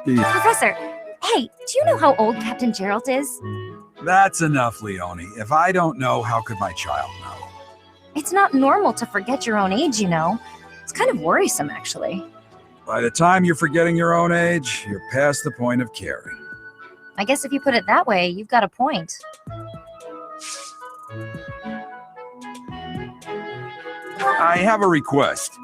Professor, hey, do you know how old Captain Gerald is? That's enough, Leone. If I don't know, how could my child know? It's not normal to forget your own age, you know. It's kind of worrisome, actually. By the time you're forgetting your own age, you're past the point of caring. I guess if you put it that way, you've got a point. I have a request.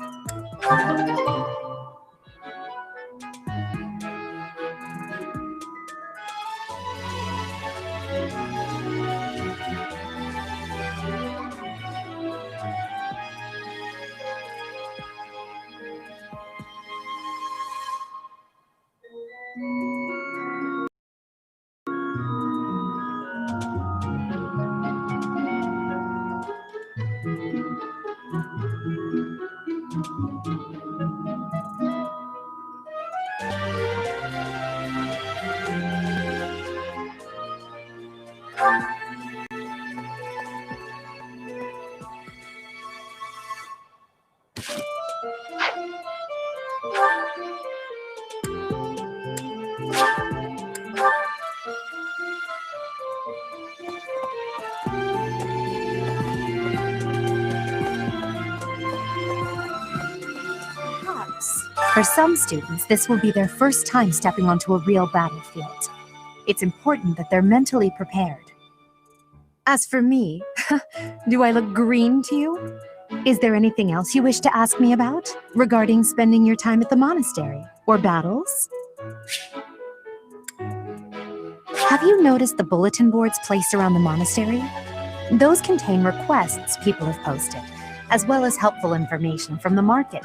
For some students, this will be their first time stepping onto a real battlefield. It's important that they're mentally prepared. As for me, do I look green to you? Is there anything else you wish to ask me about regarding spending your time at the monastery or battles? Have you noticed the bulletin boards placed around the monastery? Those contain requests people have posted, as well as helpful information from the market.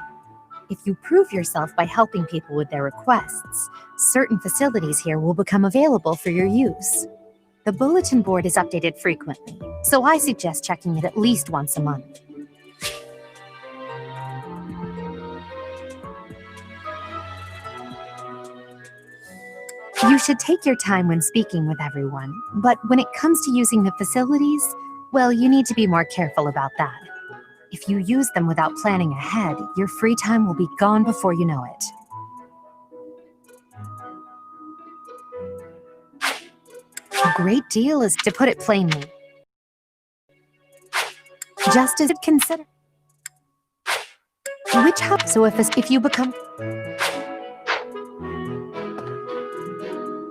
If you prove yourself by helping people with their requests, certain facilities here will become available for your use. The bulletin board is updated frequently, so I suggest checking it at least once a month. You should take your time when speaking with everyone, but when it comes to using the facilities, well, you need to be more careful about that. If you use them without planning ahead, your free time will be gone before you know it. A great deal is, to put it plainly, just as it consider. Which helps, so if you become...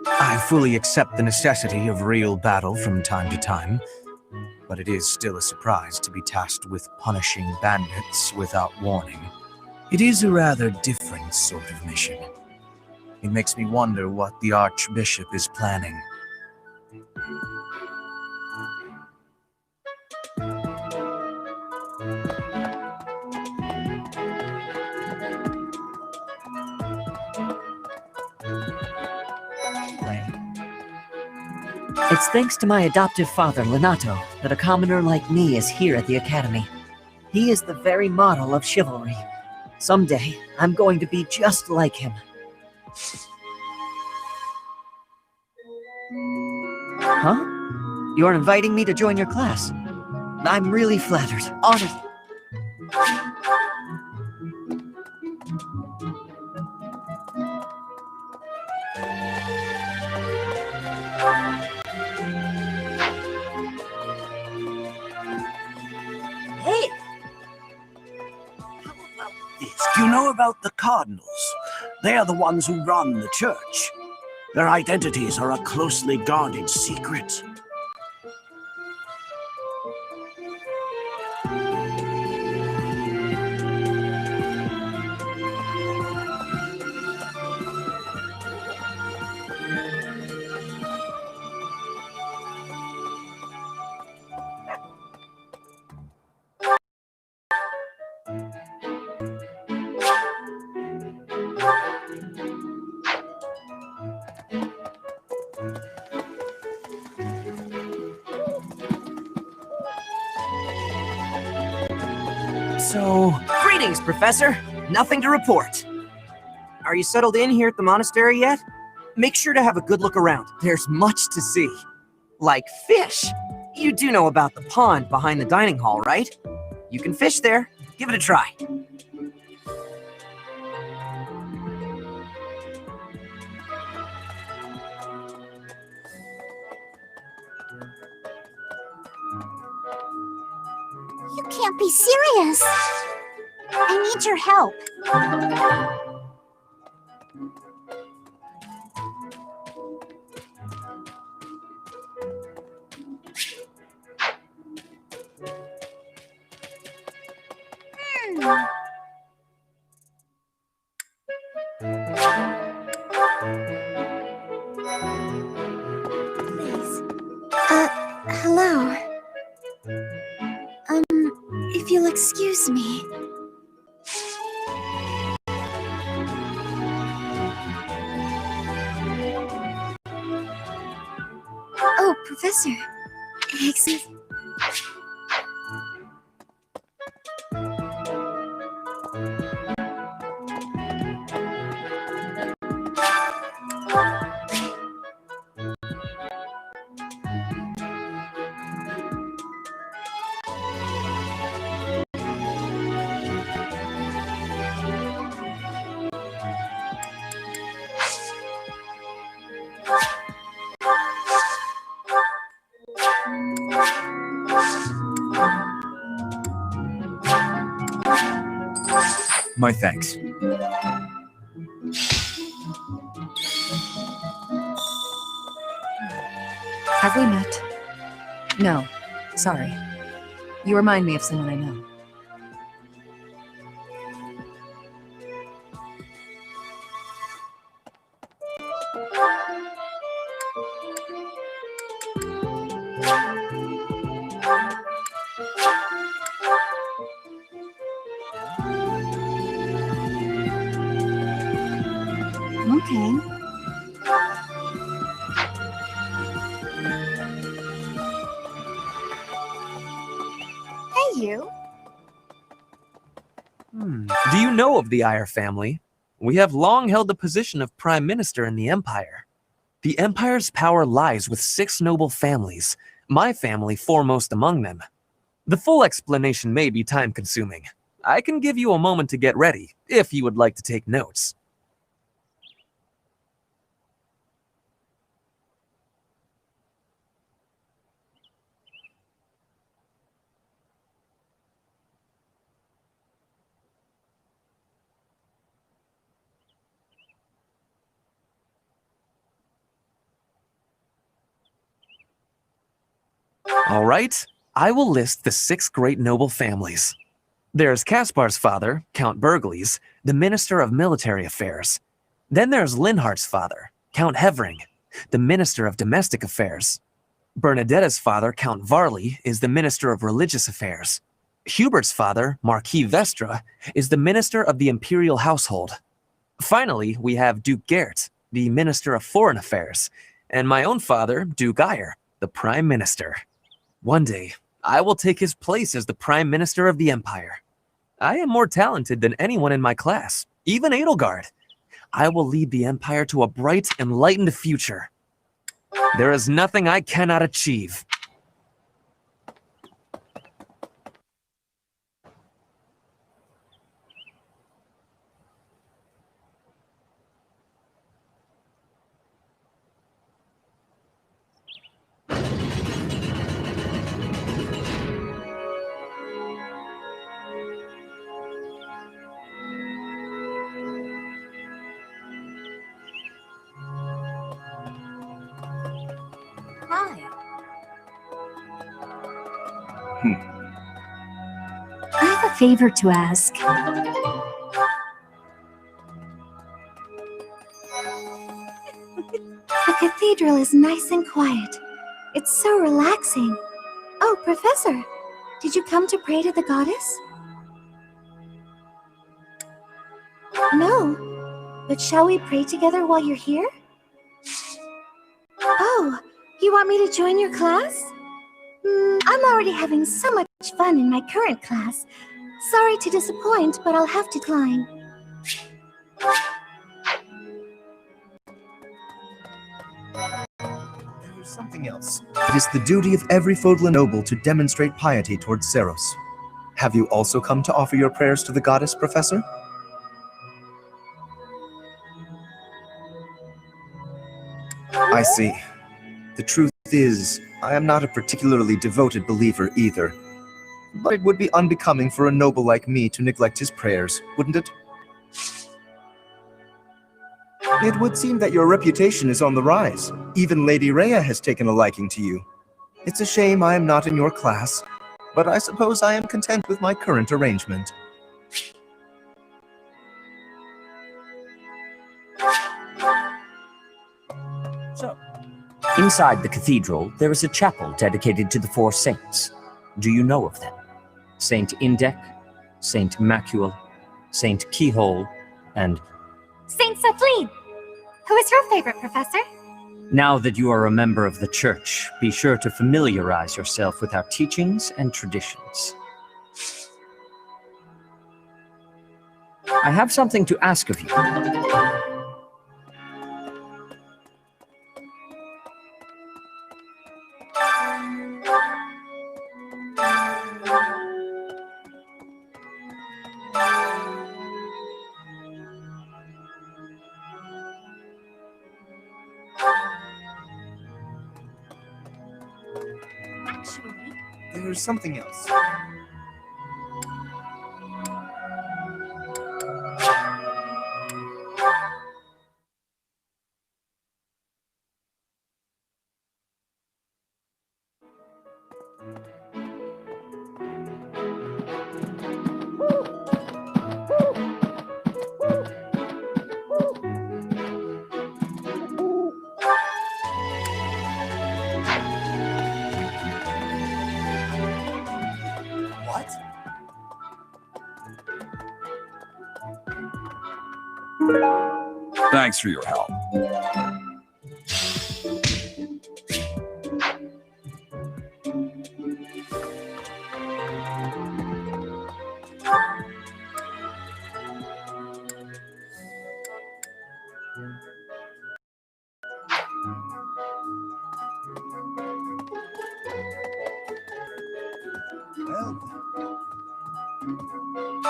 I fully accept the necessity of real battle from time to time, but it is still a surprise to be tasked with punishing bandits without warning. It is a rather different sort of mission. It makes me wonder what the Archbishop is planning. It's thanks to my adoptive father, Lenato, that a commoner like me is here at the Academy. He is the very model of chivalry. Someday, I'm going to be just like him. Huh? You're inviting me to join your class? I'm really flattered, honest. Hey! Do you know about the Cardinals? They are the ones who run the church. Their identities are a closely guarded secret. So, Greetings, Professor. Nothing to report. Are you settled in here at the monastery yet? Make sure to have a good look around. There's much to see. Like fish. You do know about the pond behind the dining hall, right? You can fish there. Give it a try. You can't be serious! I need your help. Please. Hello. If you'll excuse me. Oh, Professor. Excuse. My thanks. Have we met? No. Sorry. You remind me of someone I know. Okay. Hey, you. Do you know of the Eyre family? We have long held the position of Prime Minister in the Empire. The Empire's power lies with 6 noble families, my family foremost among them. The full explanation may be time-consuming. I can give you a moment to get ready, if you would like to take notes. All right, I will list the 6 great noble families. There's Caspar's father, Count Burgles, the Minister of Military Affairs. Then there's Linhardt's father, Count Hevering, the Minister of Domestic Affairs. Bernadetta's father, Count Varley, is the Minister of Religious Affairs. Hubert's father, Marquis Vestra, is the Minister of the Imperial Household. Finally, we have Duke Gert, the Minister of Foreign Affairs, and my own father, Duke Eyre, the Prime Minister. One day, I will take his place as the Prime Minister of the Empire. I am more talented than anyone in my class, even Edelgard. I will lead the Empire to a bright, enlightened future. There is nothing I cannot achieve. Hi. I have a favor to ask. The cathedral is nice and quiet. It's so relaxing. Oh, Professor, did you come to pray to the goddess? No, but shall we pray together while you're here? Oh, you want me to join your class? I'm already having so much fun in my current class. Sorry to disappoint, but I'll have to decline. There's something else. It is the duty of every Fodlan noble to demonstrate piety towards Seros. Have you also come to offer your prayers to the goddess, Professor? I see. The truth is, I am not a particularly devoted believer either. But it would be unbecoming for a noble like me to neglect his prayers, wouldn't it? It would seem that your reputation is on the rise. Even Lady Rhea has taken a liking to you. It's a shame I am not in your class, but I suppose I am content with my current arrangement. So, inside the cathedral, there is a chapel dedicated to the four saints. Do you know of them? Saint Indec, Saint Macule, Saint Keyhole, and... Saint Sapline! Who is your favorite, Professor? Now that you are a member of the Church, be sure to familiarize yourself with our teachings and traditions. I have something to ask of you. There's something else. Thanks for your help.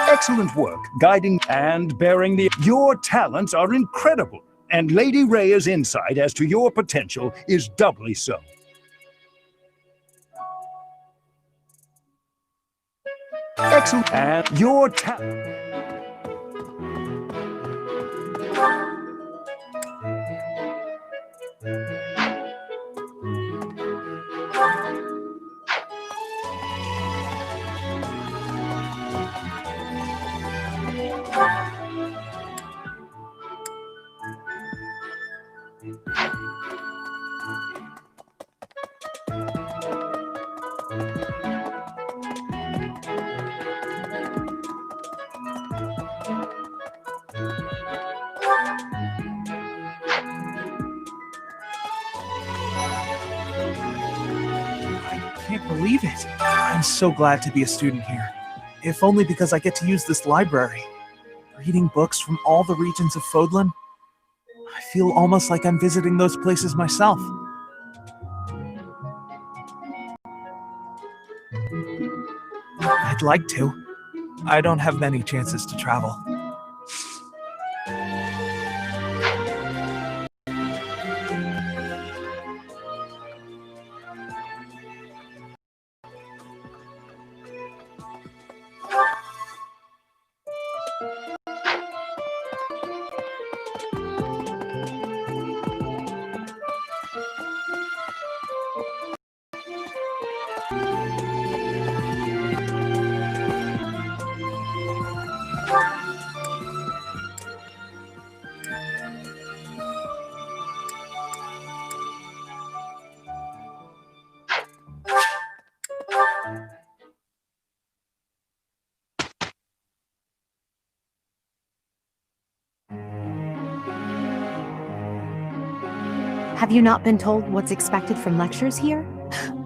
Excellent work, guiding and bearing the... Your talents are incredible, and Lady Rhea's insight as to your potential is doubly so. Excellent, and your talent... I can't believe it. I'm so glad to be a student here. If only because I get to use this library. Reading books from all the regions of Fodlan, I feel almost like I'm visiting those places myself. I'd like to. I don't have many chances to travel. Have you not been told what's expected from lectures here?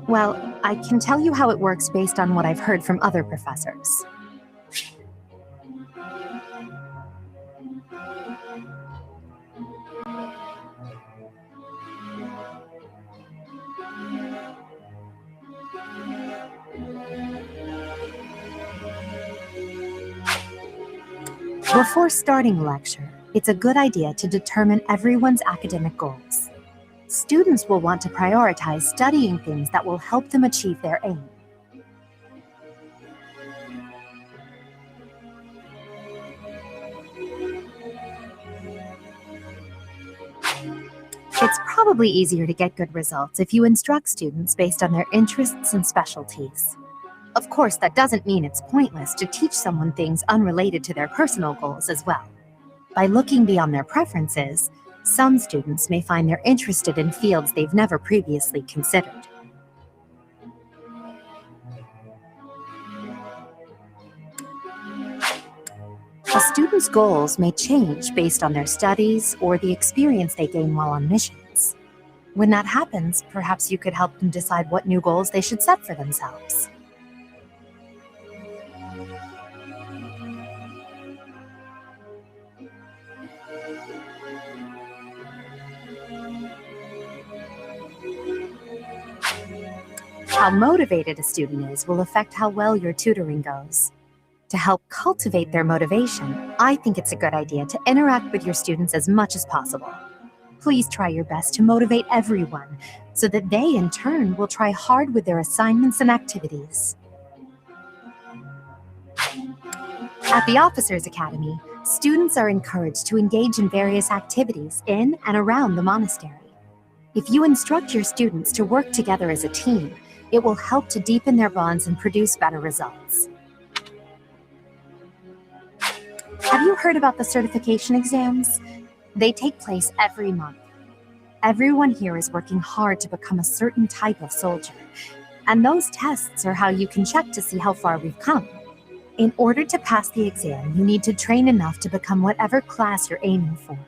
Well, I can tell you how it works based on what I've heard from other professors. Before starting a lecture, it's a good idea to determine everyone's academic goals. Students will want to prioritize studying things that will help them achieve their aim. It's probably easier to get good results if you instruct students based on their interests and specialties. Of course, that doesn't mean it's pointless to teach someone things unrelated to their personal goals as well. By looking beyond their preferences, some students may find they're interested in fields they've never previously considered. A student's goals may change based on their studies or the experience they gain while on missions. When that happens, perhaps you could help them decide what new goals they should set for themselves. How motivated a student is will affect how well your tutoring goes. To help cultivate their motivation, I think it's a good idea to interact with your students as much as possible. Please try your best to motivate everyone, so that they, in turn, will try hard with their assignments and activities. At the Officers Academy, students are encouraged to engage in various activities in and around the monastery. If you instruct your students to work together as a team, it will help to deepen their bonds and produce better results. Have you heard about the certification exams? They take place every month. Everyone here is working hard to become a certain type of soldier, and those tests are how you can check to see how far we've come. In order to pass the exam, you need to train enough to become whatever class you're aiming for.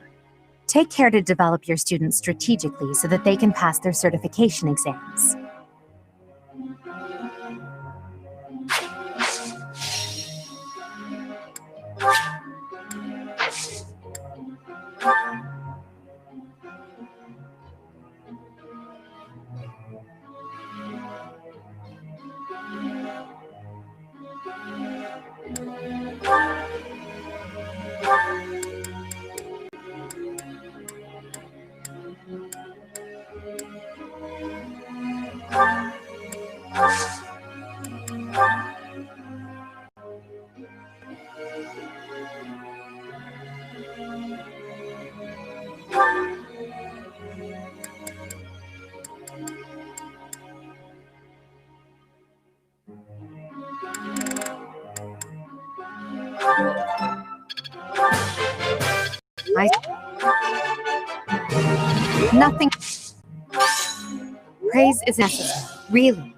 Take care to develop your students strategically so that they can pass their certification exams. Nothing. Praise is necessary, really.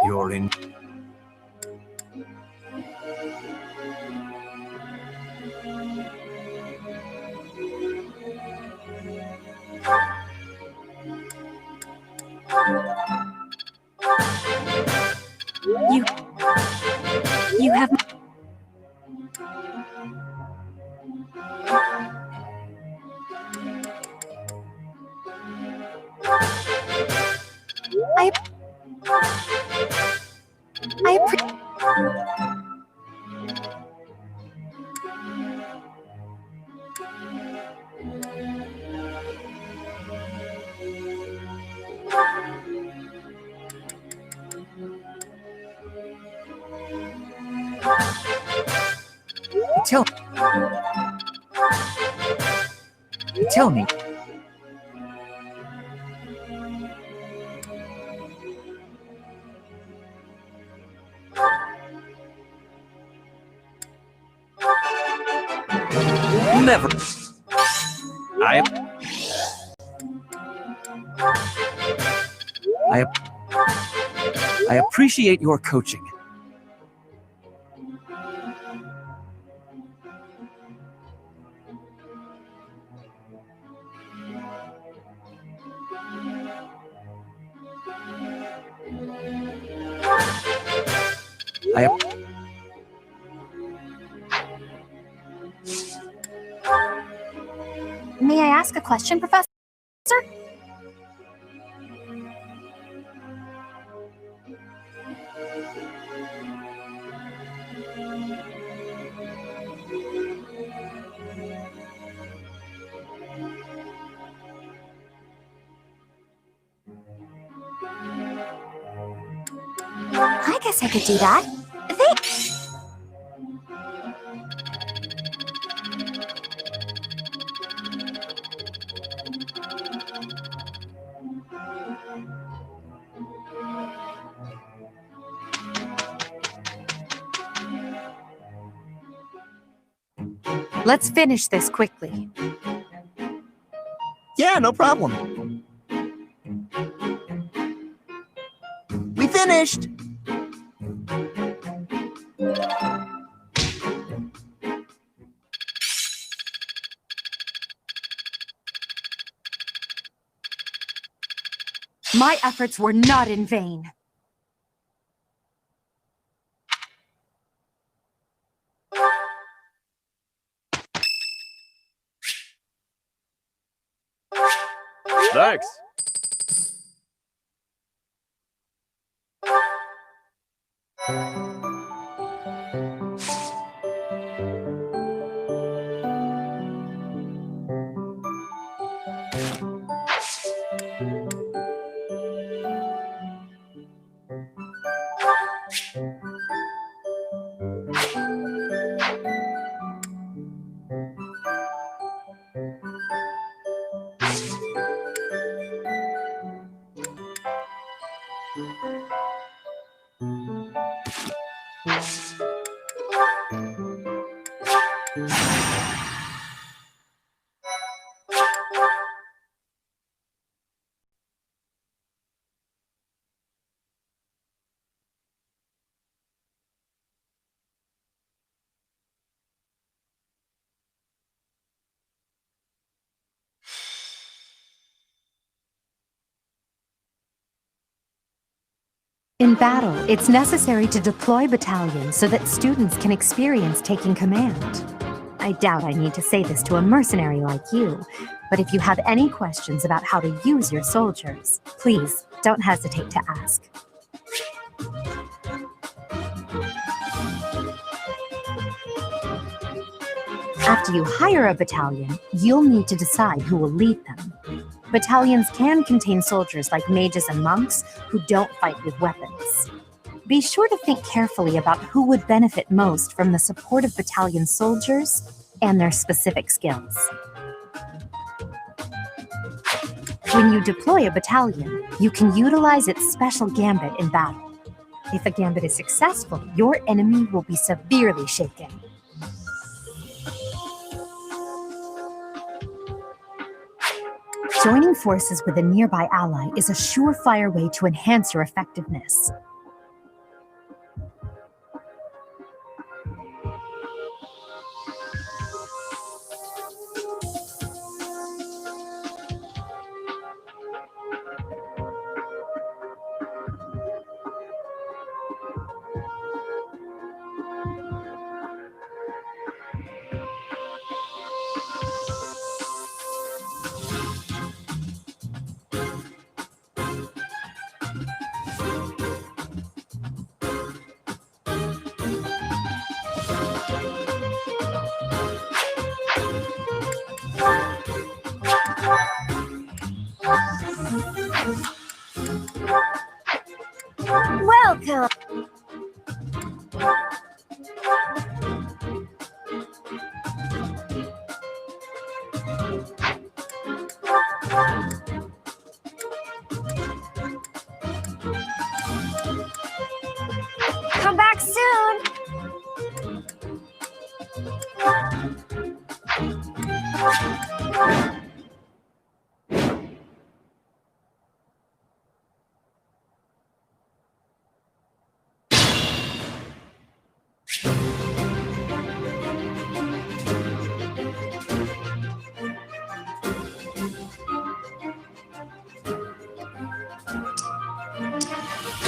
You're in. You have... Tell me. Never. I appreciate your coaching. May I ask a question, Professor? I guess I could do that. Thanks. Let's finish this quickly. Yeah, no problem. We finished! My efforts were not in vain. Thanks. In battle, it's necessary to deploy battalions so that students can experience taking command. I doubt I need to say this to a mercenary like you, but if you have any questions about how to use your soldiers, please don't hesitate to ask. After you hire a battalion, you'll need to decide who will lead them. Battalions can contain soldiers like mages and monks who don't fight with weapons. Be sure to think carefully about who would benefit most from the support of battalion soldiers and their specific skills. When you deploy a battalion, you can utilize its special gambit in battle. If a gambit is successful, your enemy will be severely shaken. Joining forces with a nearby ally is a surefire way to enhance your effectiveness. Welcome! Come back soon!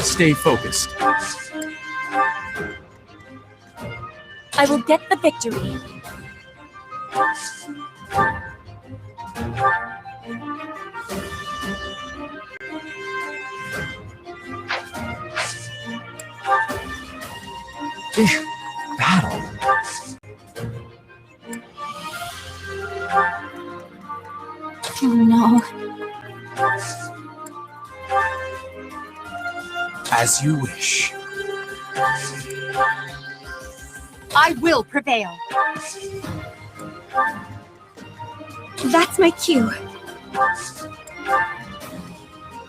Stay focused. I will get the victory. This battle. Oh no. As you wish. I will prevail. That's my cue.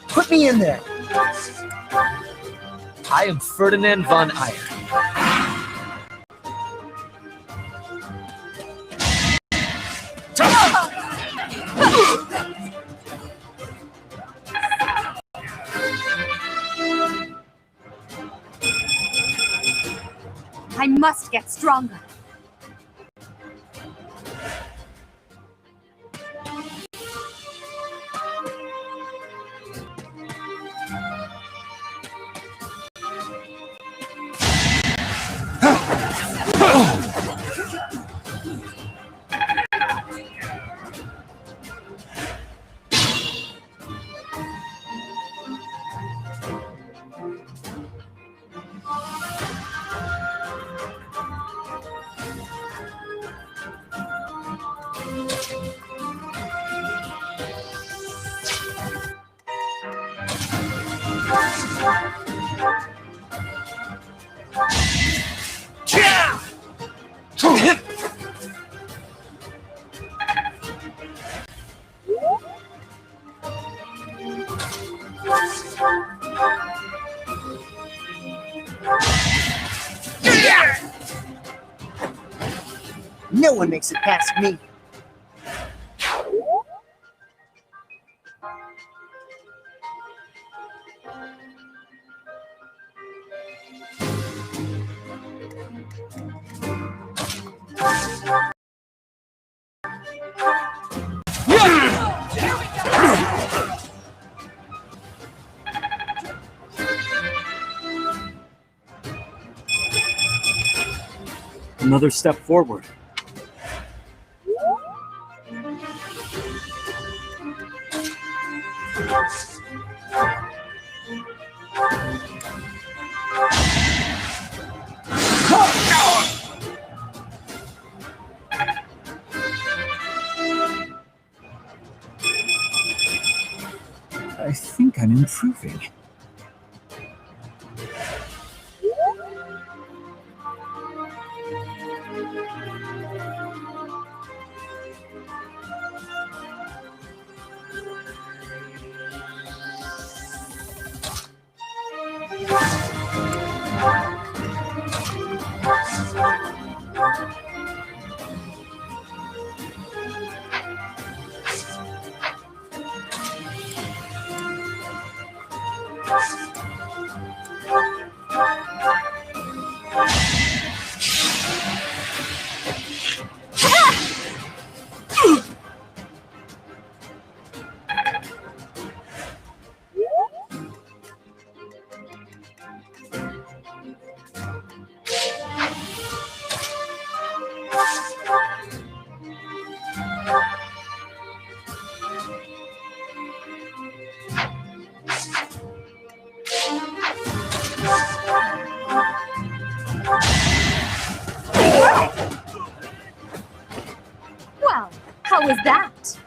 Put me in there. I am Ferdinand von Eyre. I must get stronger. No one makes it past me. Another step forward. I think I'm improving. Well, how was that?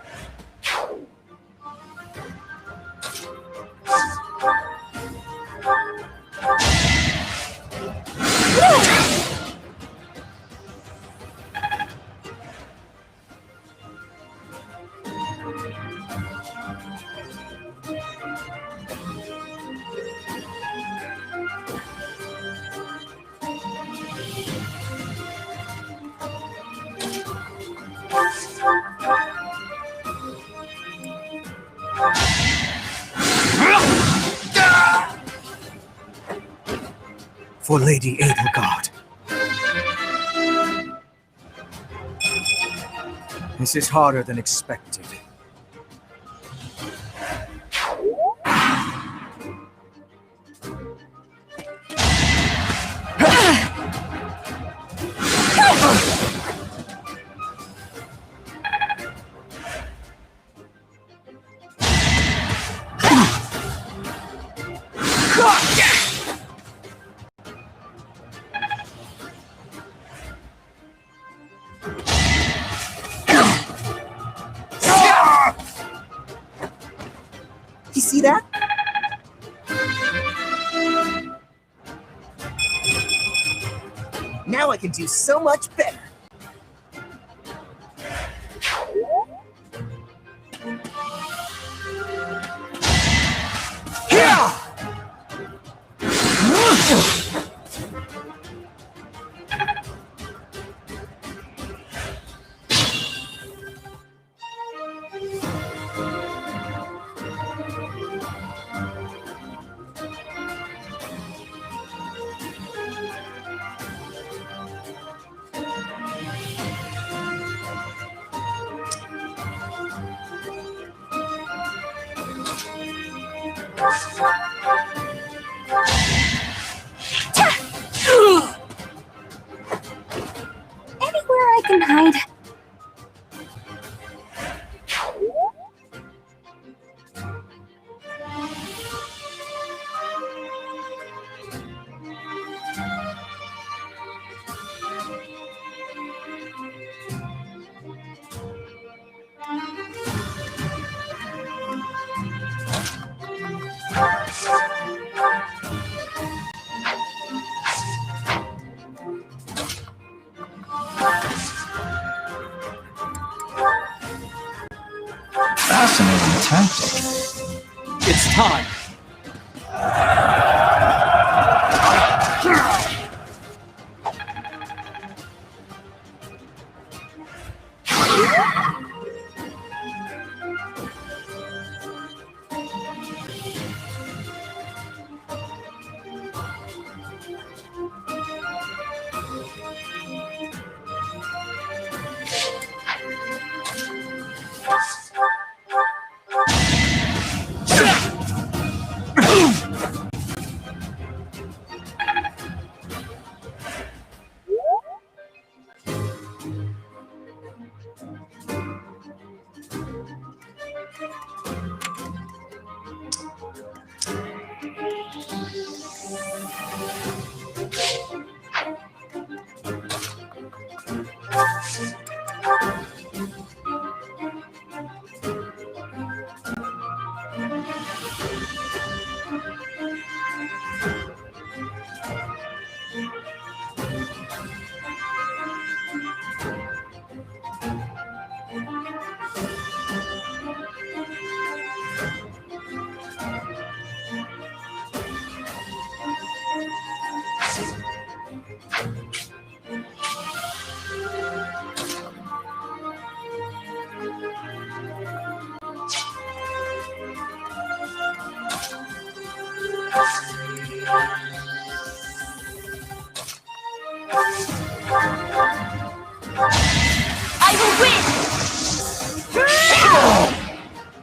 For Lady Edelgard. This is harder than expected. You see that? Now I can do so much better. Anywhere I can hide. Fascinating tactic. It's time.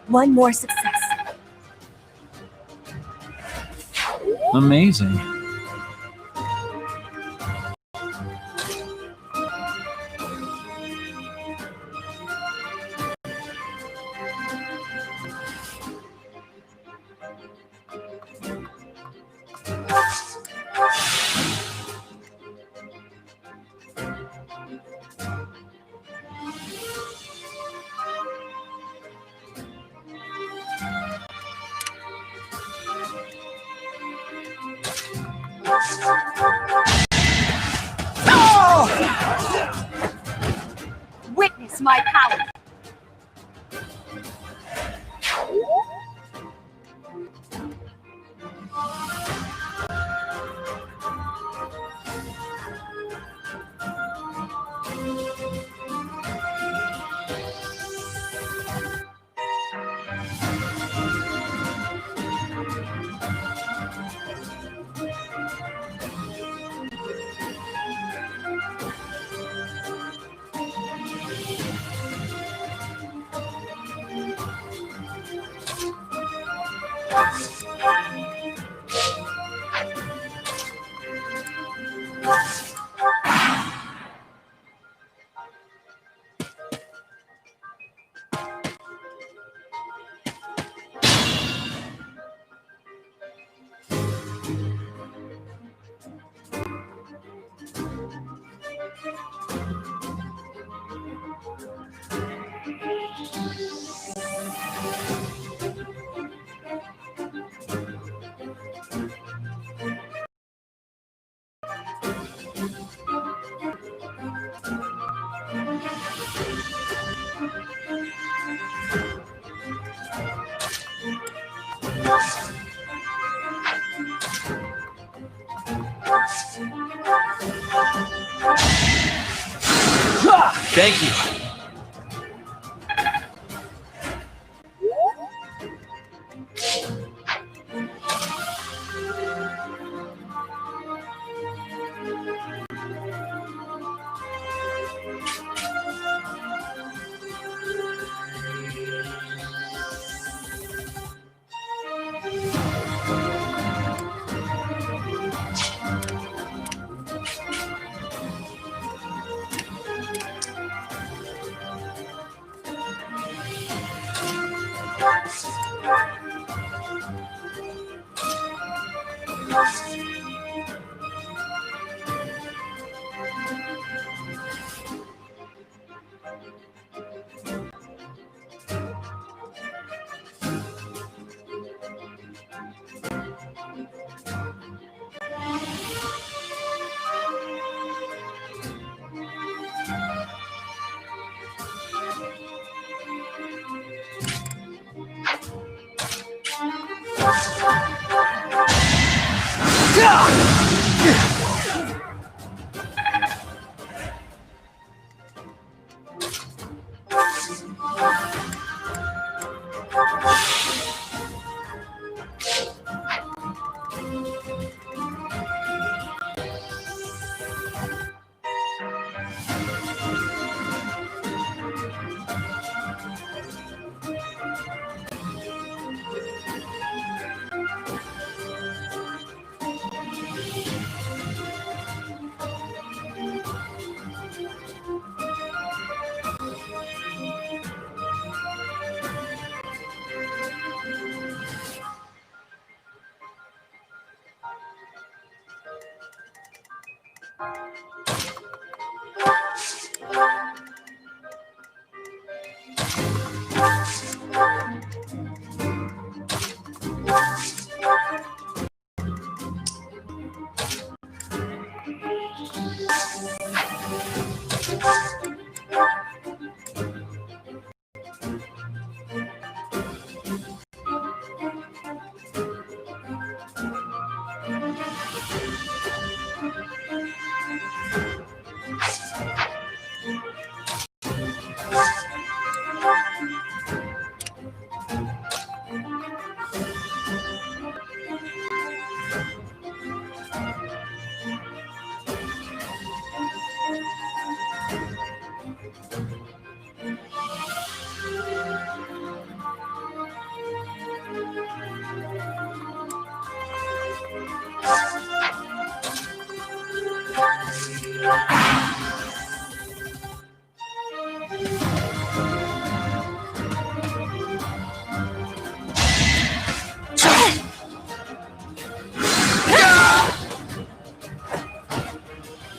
One more success. Amazing. Witness my power. Thank you.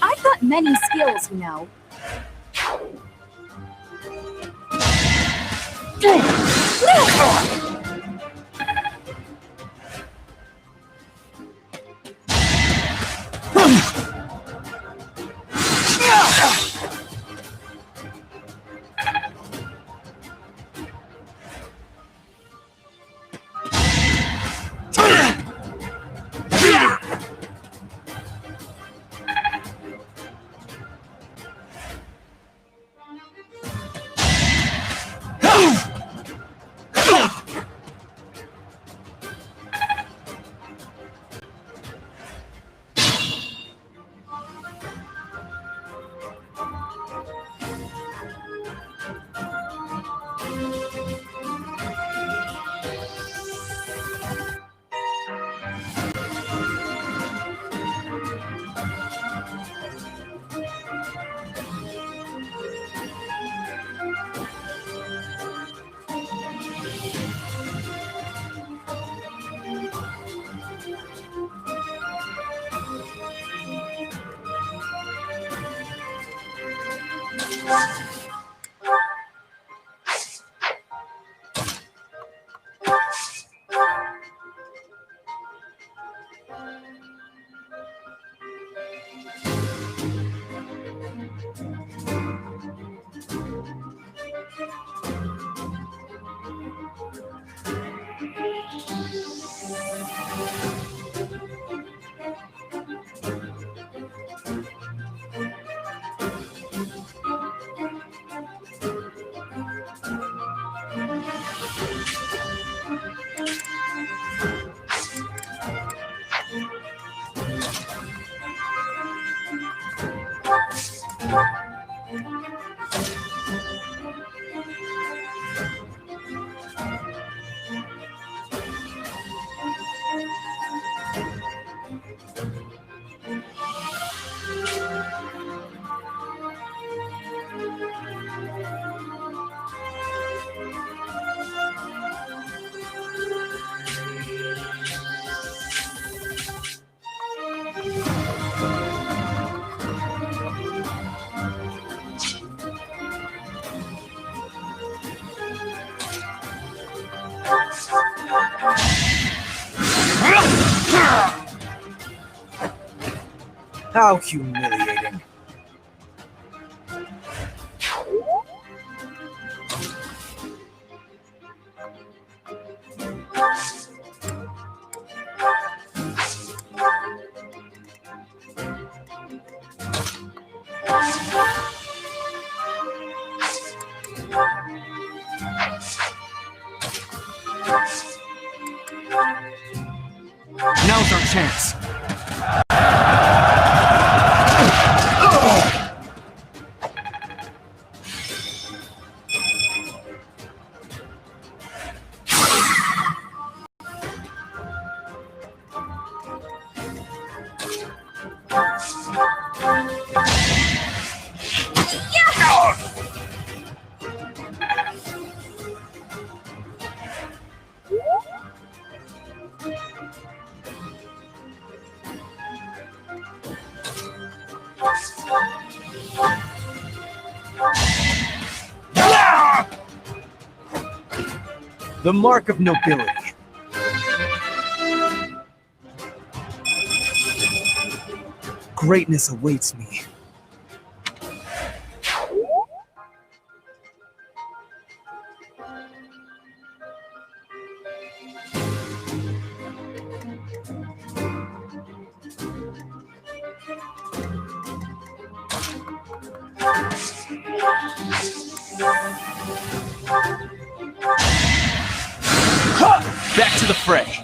I've got many skills, you know. How humiliating. Now's our chance. The mark of nobility. Greatness awaits me. Back to the fray.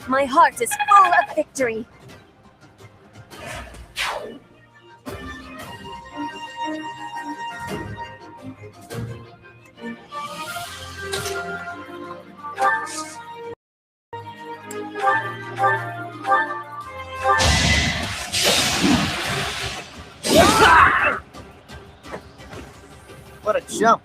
My heart is full of victory. What a jump.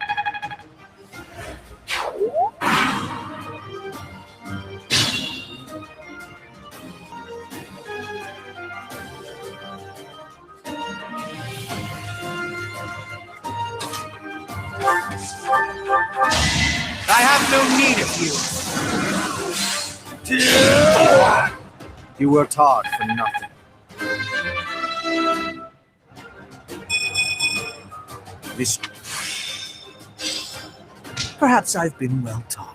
I have no need of you. You worked hard for nothing. This. Perhaps I've been well taught.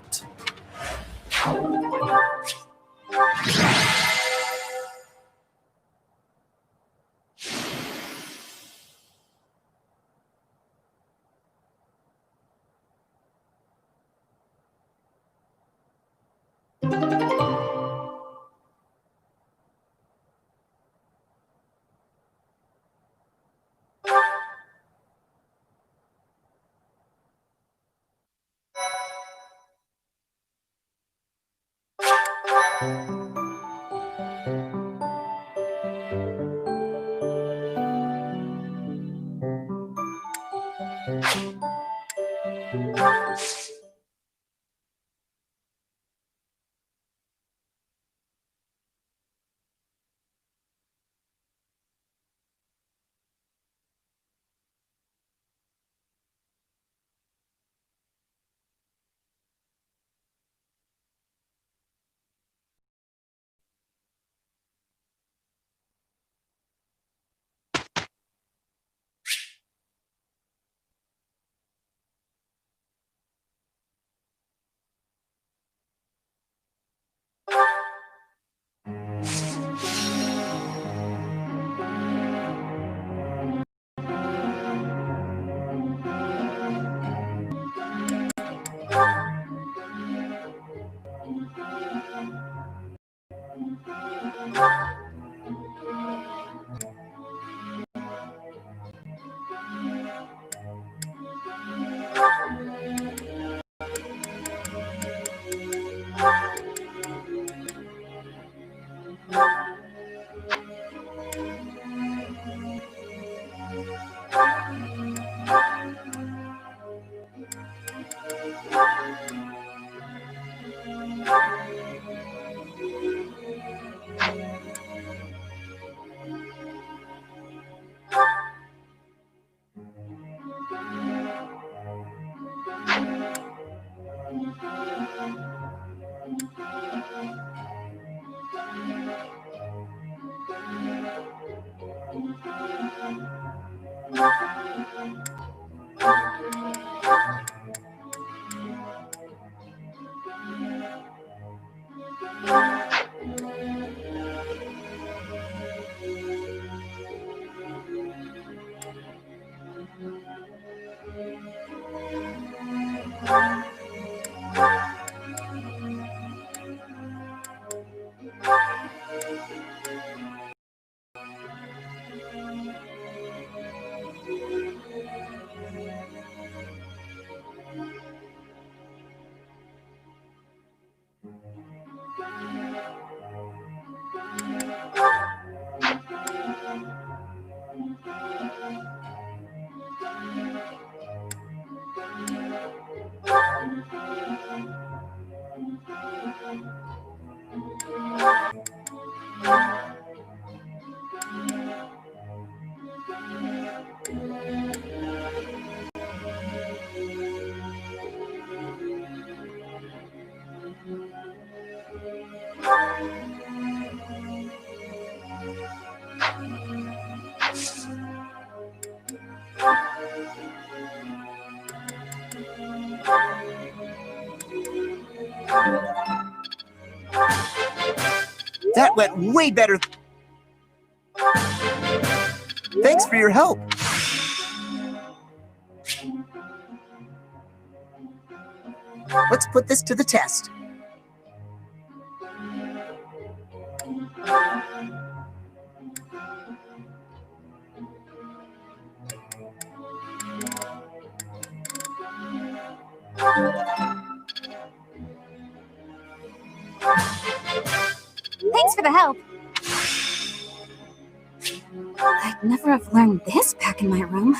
That went way better. Thanks for your help. Let's put this to the test. Thanks for the help. I'd never have learned this back in my room.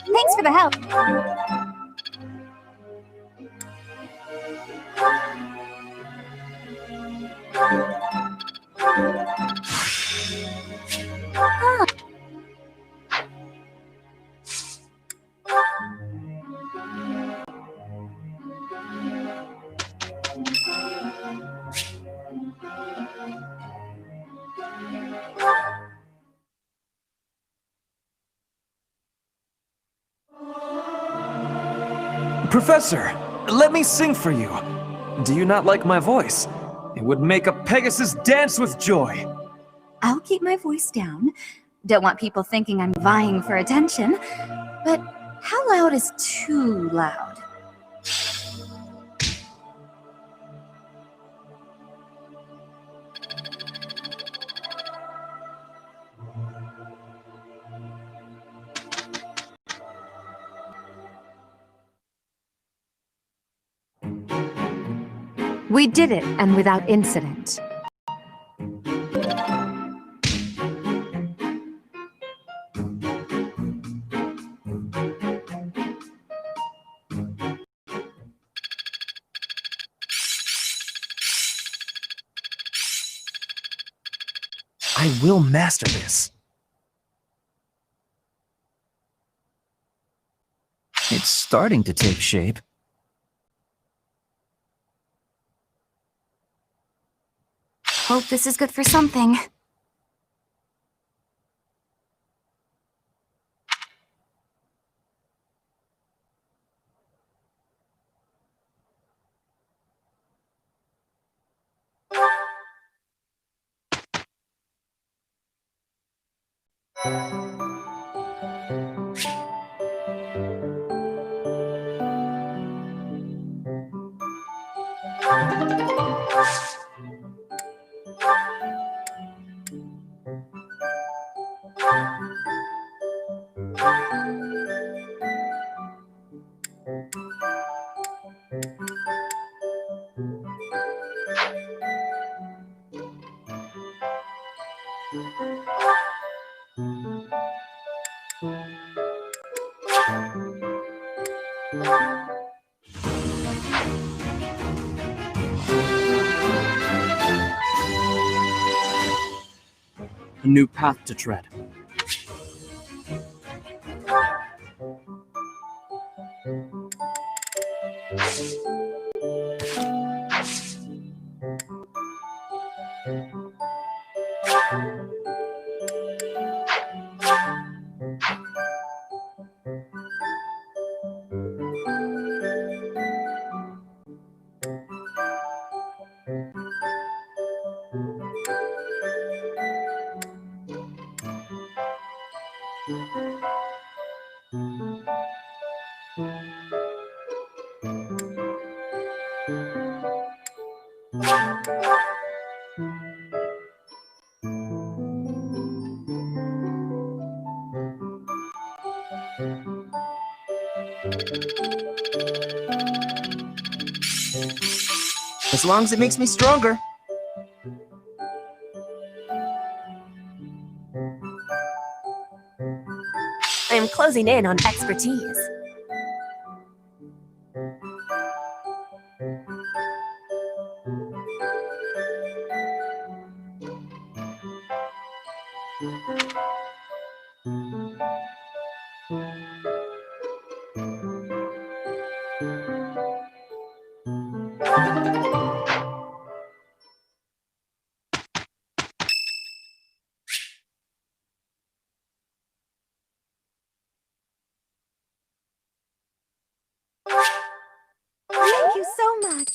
Thanks for the help. Ah. Professor, let me sing for you. Do you not like my voice? It would make a Pegasus dance with joy. I'll keep my voice down. Don't want people thinking I'm vying for attention. But how loud is too loud? We did it, and without incident. I will master this. It's starting to take shape. Hope this is good for something. A new path to tread. As long as it makes me stronger. I am closing in on expertise. Thank you so much.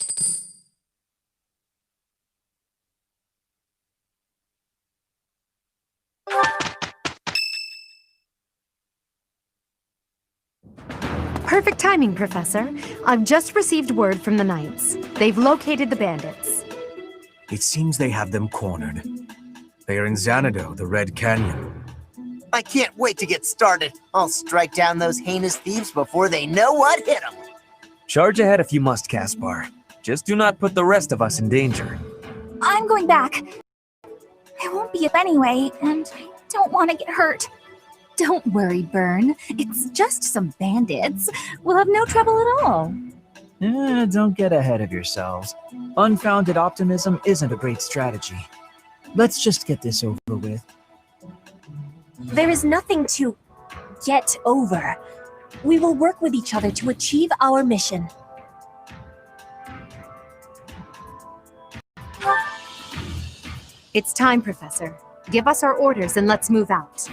Perfect timing, Professor. I've just received word from the Knights. They've located the bandits. It seems they have them cornered. They are in Xanadu, the Red Canyon. I can't wait to get started. I'll strike down those heinous thieves before they know what hit them. Charge ahead if you must, Caspar. Just do not put the rest of us in danger. I'm going back. I won't be up anyway, and I don't want to get hurt. Don't worry, Byrne. It's just some bandits. We'll have no trouble at all. Don't get ahead of yourselves. Unfounded optimism isn't a great strategy. Let's just get this over with. There is nothing to get over. We will work with each other to achieve our mission. It's time, Professor. Give us our orders and let's move out.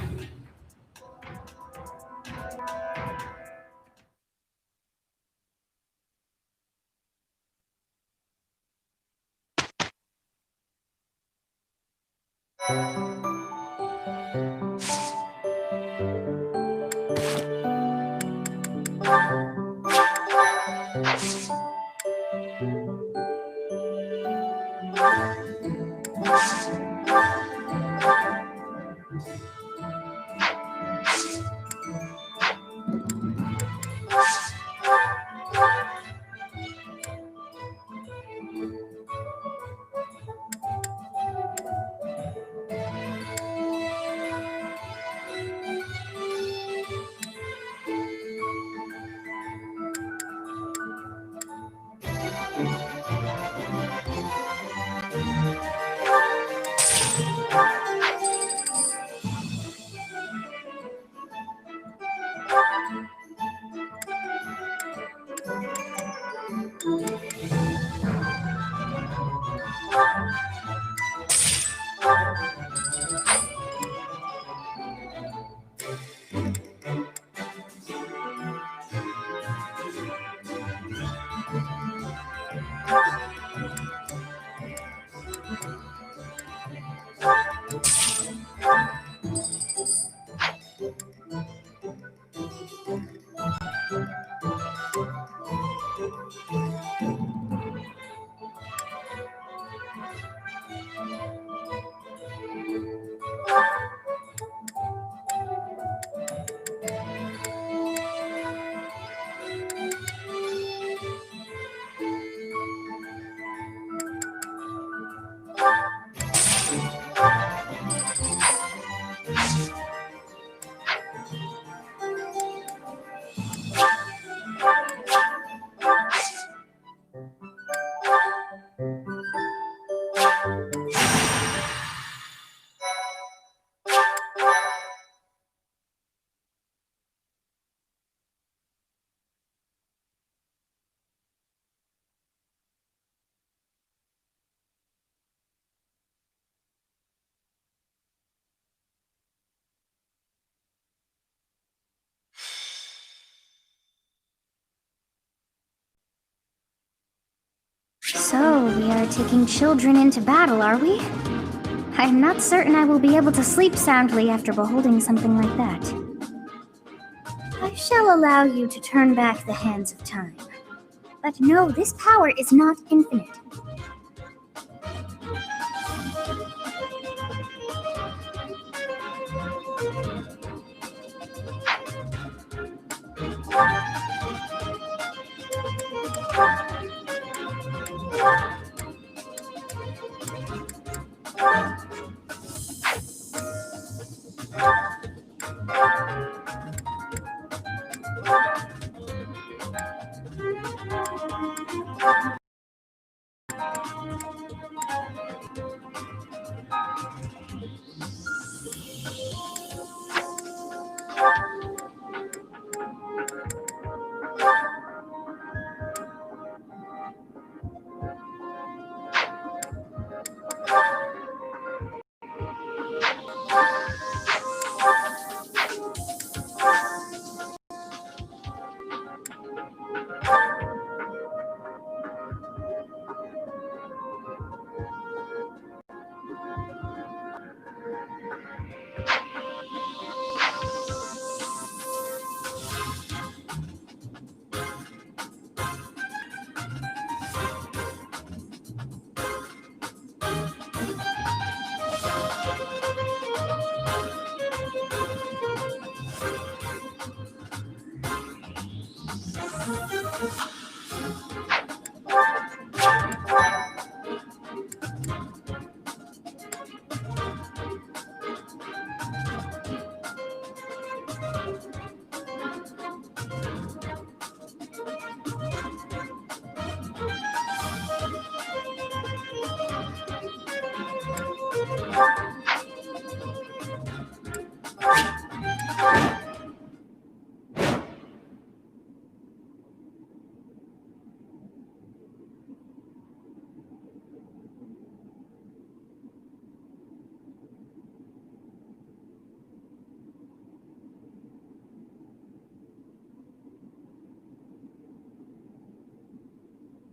So, we are taking children into battle, are we? I'm not certain I will be able to sleep soundly after beholding something like that. I shall allow you to turn back the hands of time. But no, this power is not infinite.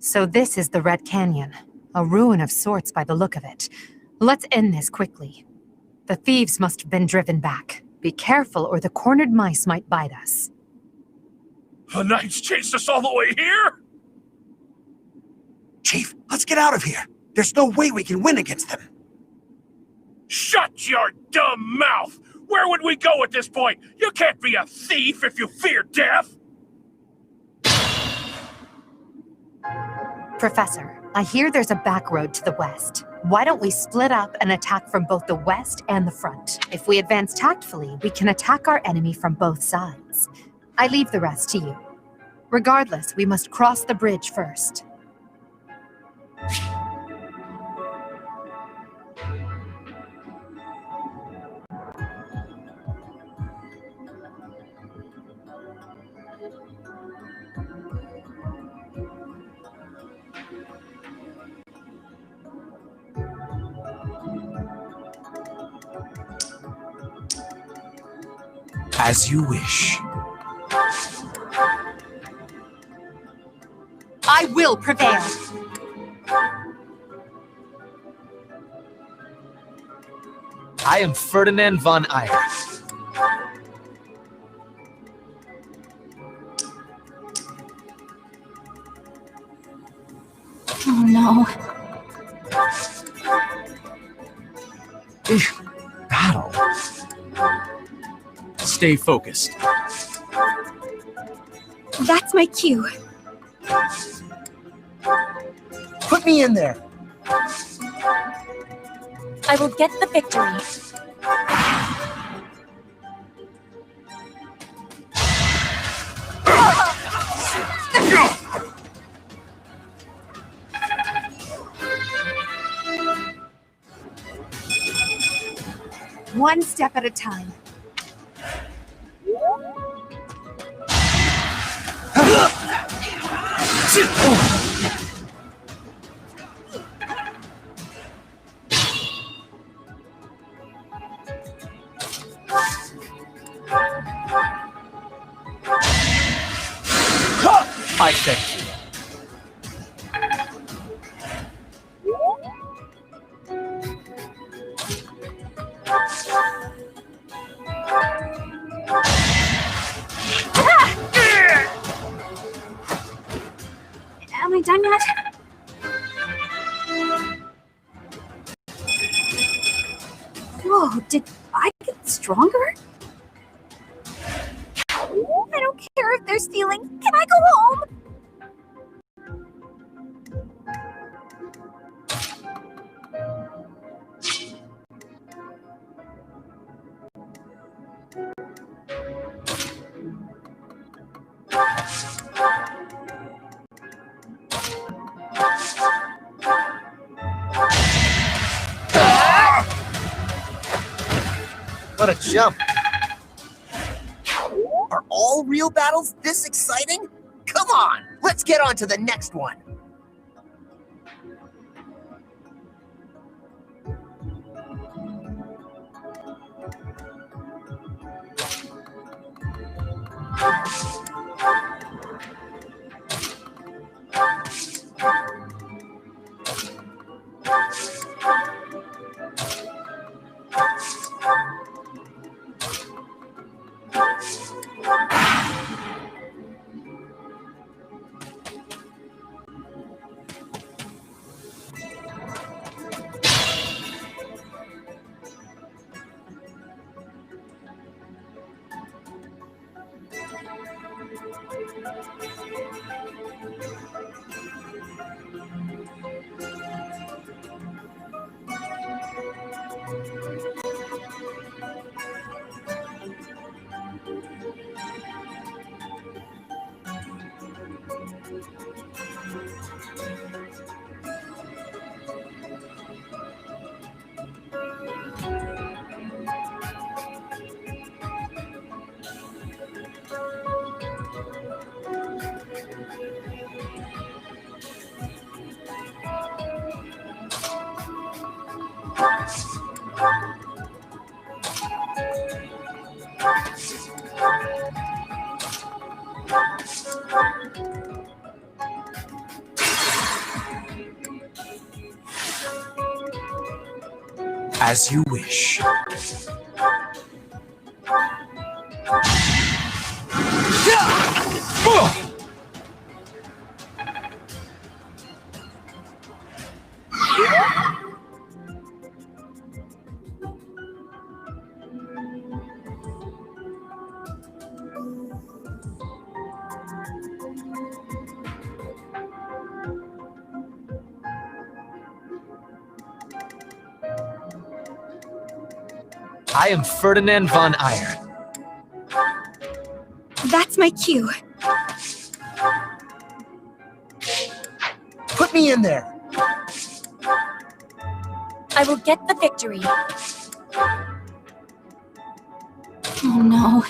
So this is the Red Canyon, a ruin of sorts by the look of it. Let's end this quickly. The thieves must have been driven back. Be careful or the cornered mice might bite us. The knights chased us all the way here? Chief, let's get out of here. There's no way we can win against them. Shut your dumb mouth! Where would we go at this point? You can't be a thief if you fear death! Professor, I hear there's a back road to the west. Why don't we split up and attack from both the west and the front? If we advance tactfully, we can attack our enemy from both sides. I leave the rest to you. Regardless, we must cross the bridge first. As you wish. I will prevail. I am Ferdinand von Eyre. Oh no. Battle. Stay focused. That's my cue. Put me in there. I will get the victory. One step at a time. I thank you. Am I done yet? Whoa, did I get stronger? I don't care if there's feeling. Can I go home? What a jump. Are all real battles this exciting? Come on, let's get on to the next one. As you wish. I am Ferdinand von Eyre. That's my cue. Put me in there. I will get the victory. Oh no.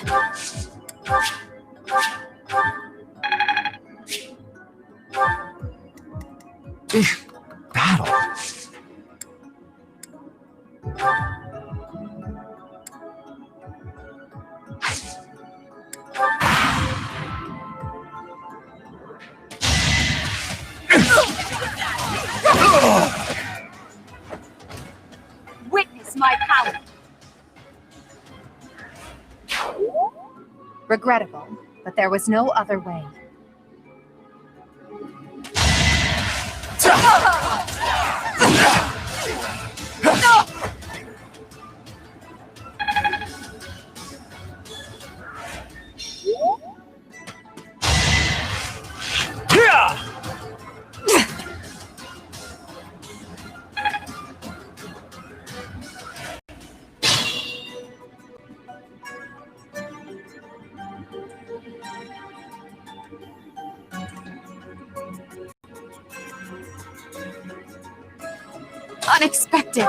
Battle. Witness my power. Regrettable, but there was no other way. Unexpected.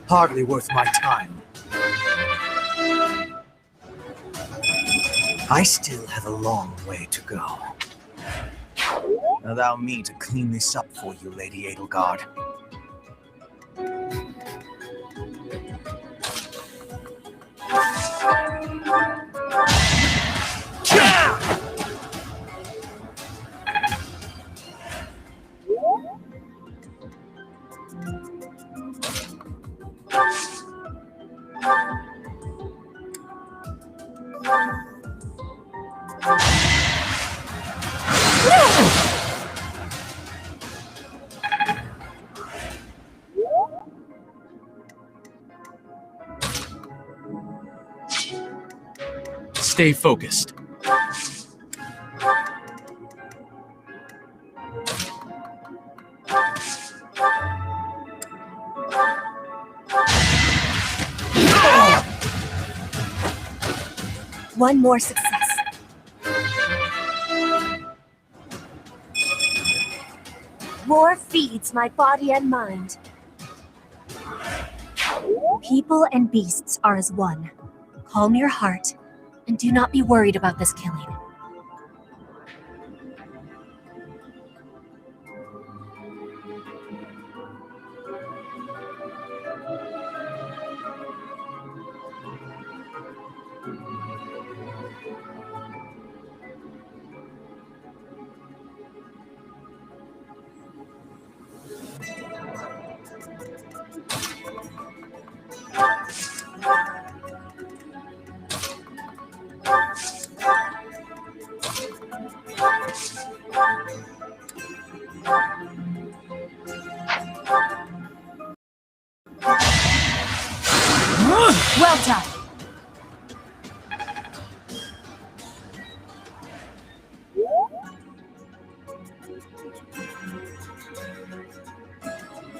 Hardly worth my time. I still have a long way to go. Allow me to clean this up for you, Lady Edelgard. Stay focused. One more success. War feeds my body and mind. People and beasts are as one. Calm your heart, and do not be worried about this killing. Well done.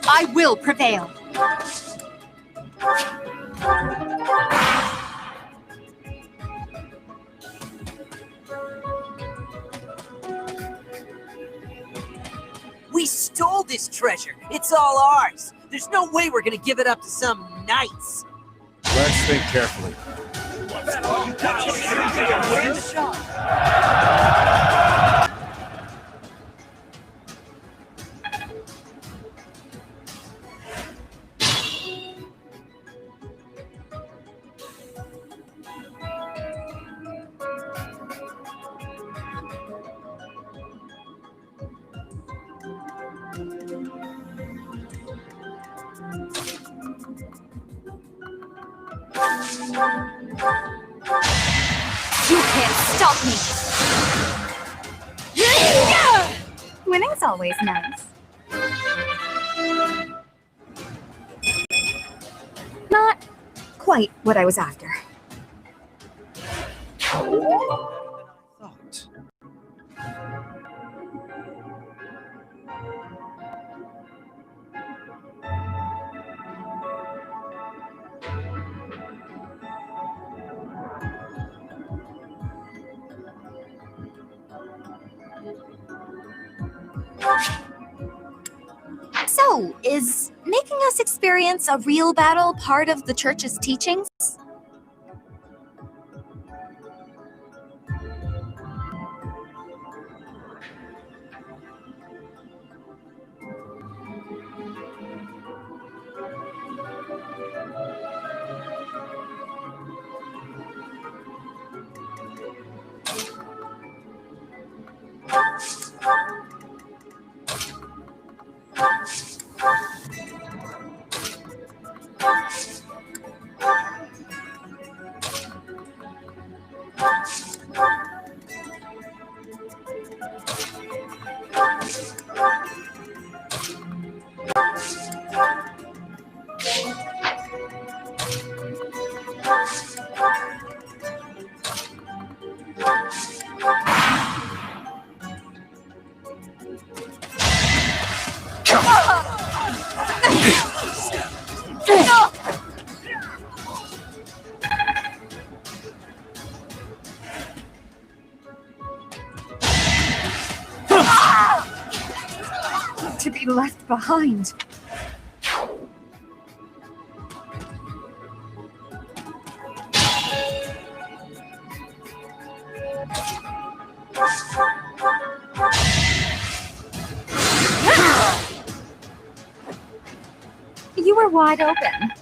I will prevail. We stole this treasure. It's all ours. There's no way we're gonna give it up to some knights. Let's think carefully. You can't stop me! Winning's always nice. Not quite what I was after. Thought. So, is making us experience a real battle part of the church's teachings? To be left behind. You were wide open.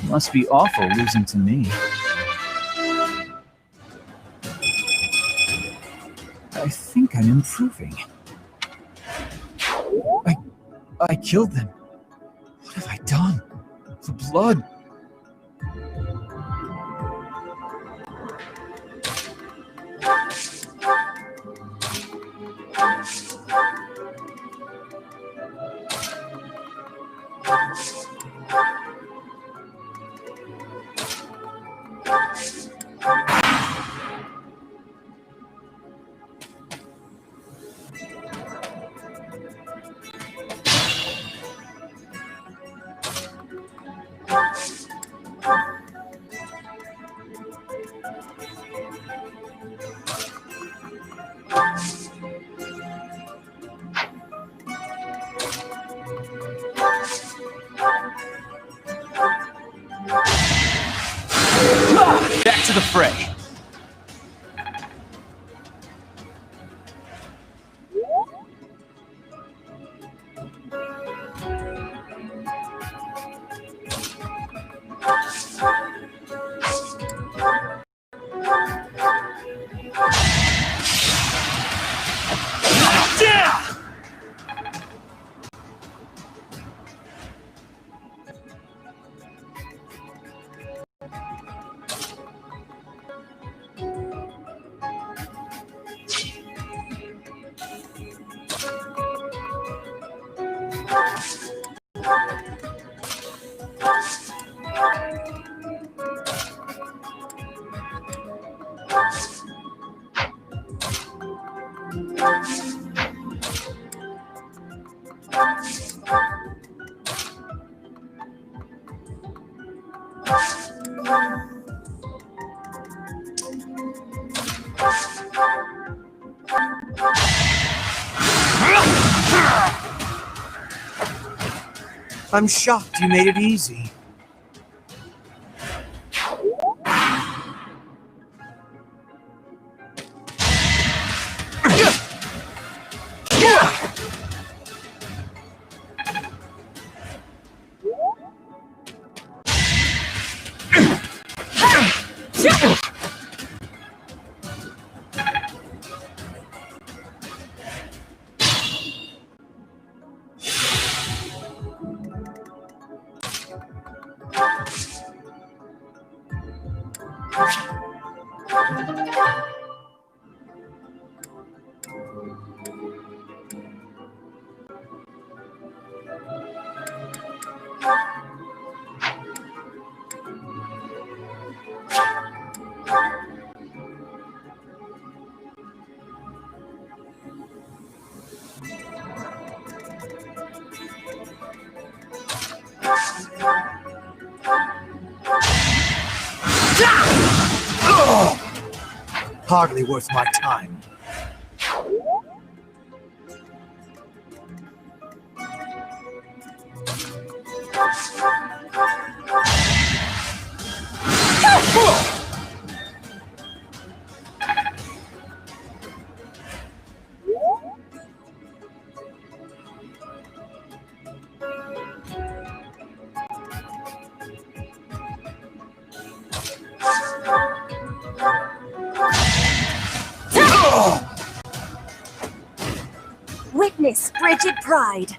Must be awful losing to me. I think I'm improving. I killed them. What have I done? The blood. Back to the fray. I'm shocked you made it easy. Hardly worth my time. Witness frigid pride.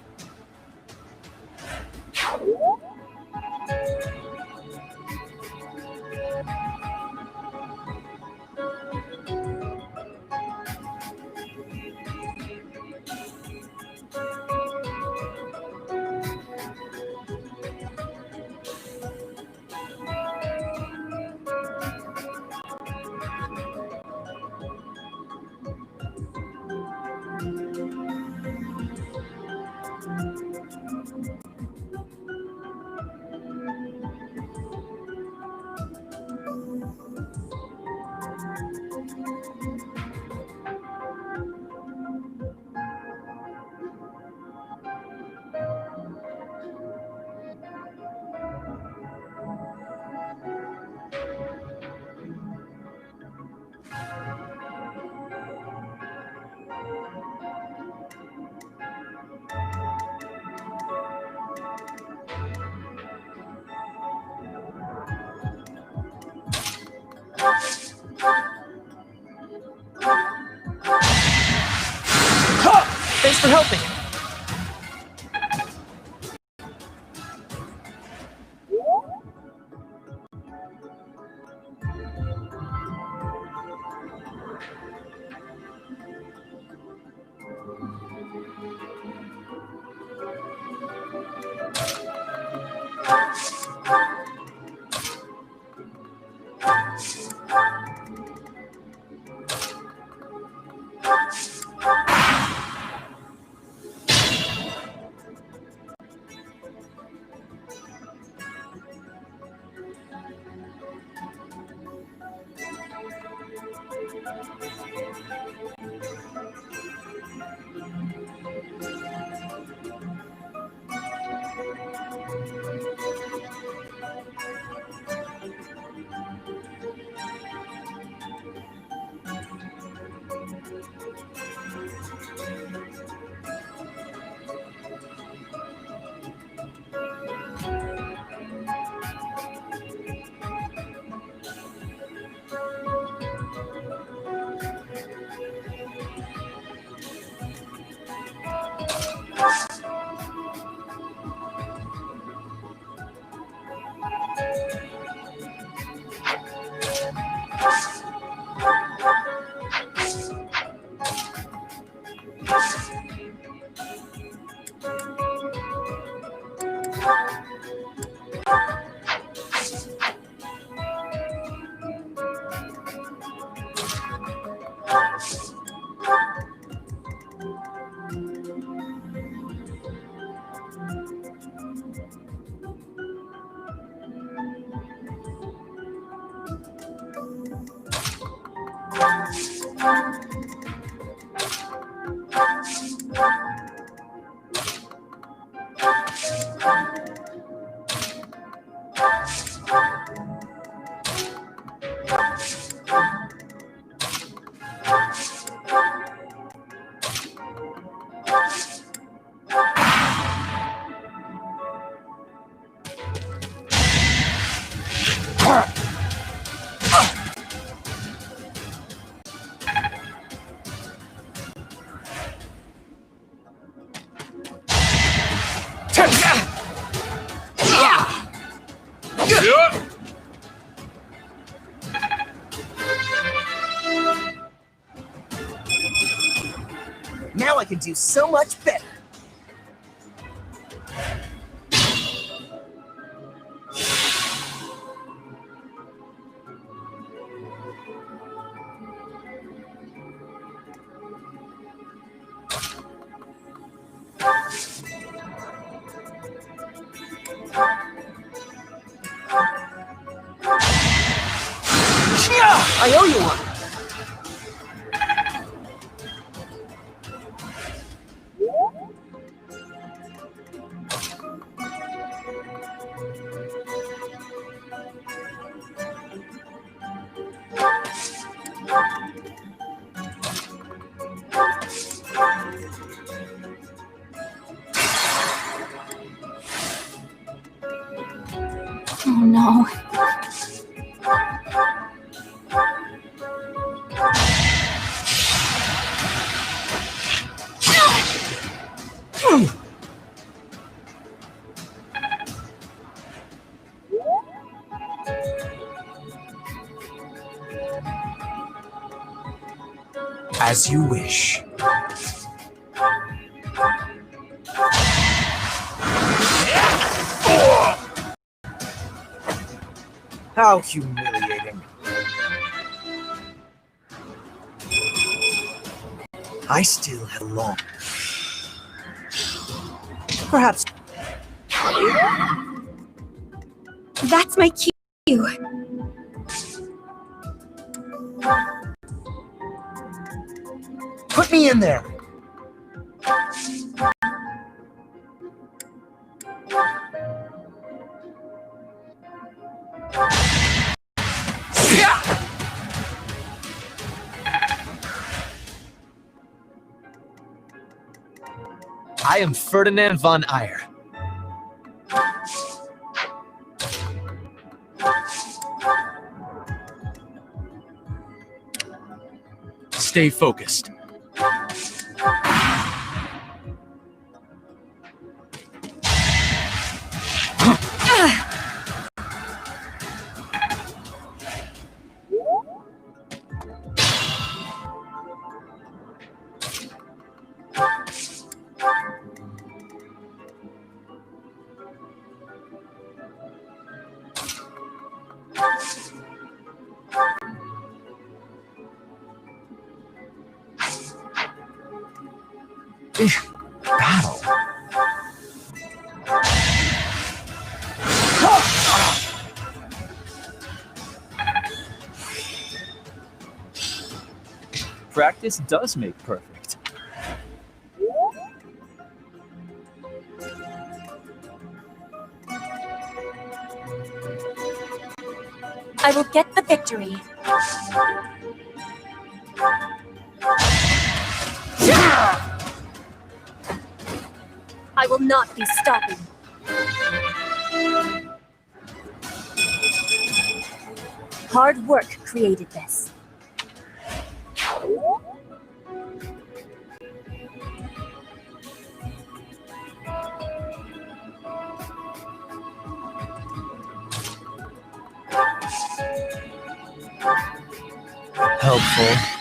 Thanks for helping. Now I can do so much better. I owe you one. Oh no. As you wish. How humiliating. I still have long. Perhaps. That's my cue. Put me in there. I am Ferdinand von Eyre. Stay focused. Battle. Practice does make perfect. I will get the victory. I will not be stopping. Hard work created this. Helpful.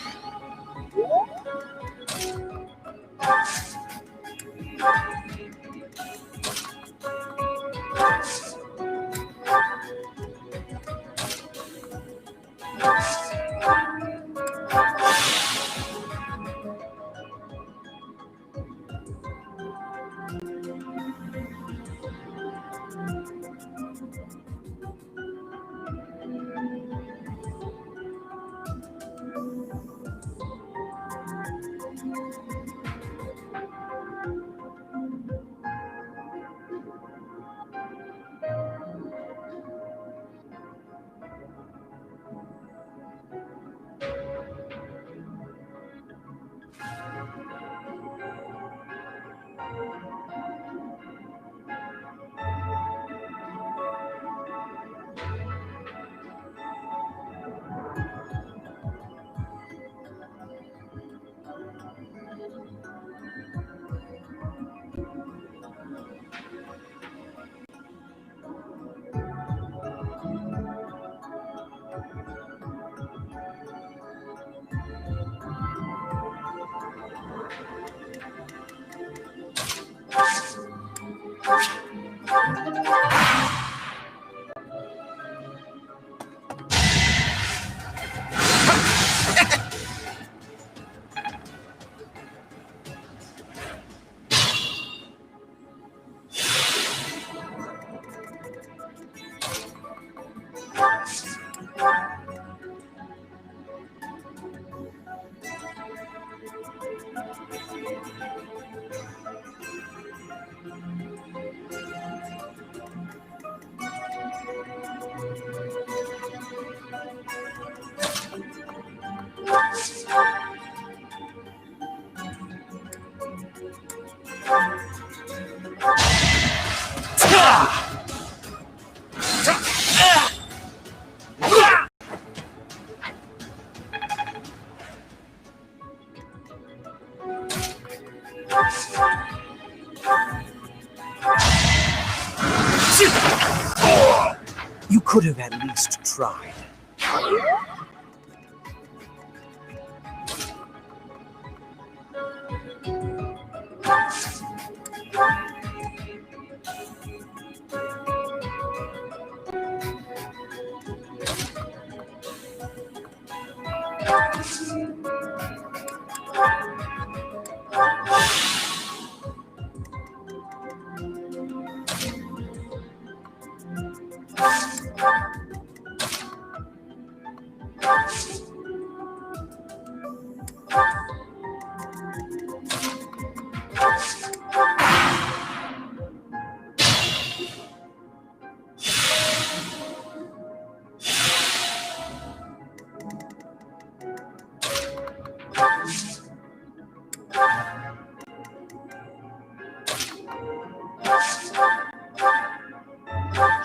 You could have at least tried.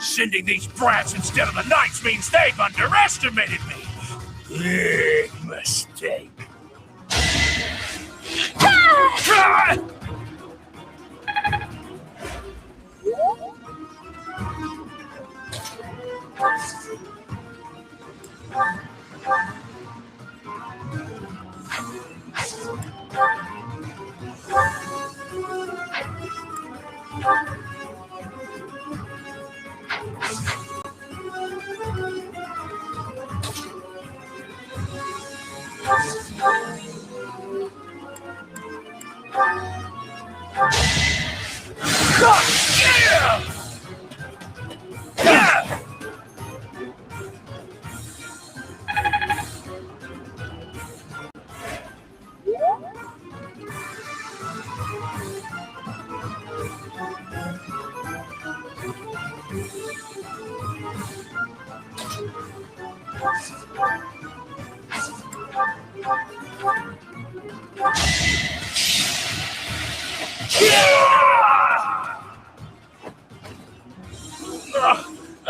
Sending these brats instead of the knights means they've underestimated me. Big mistake. Ah!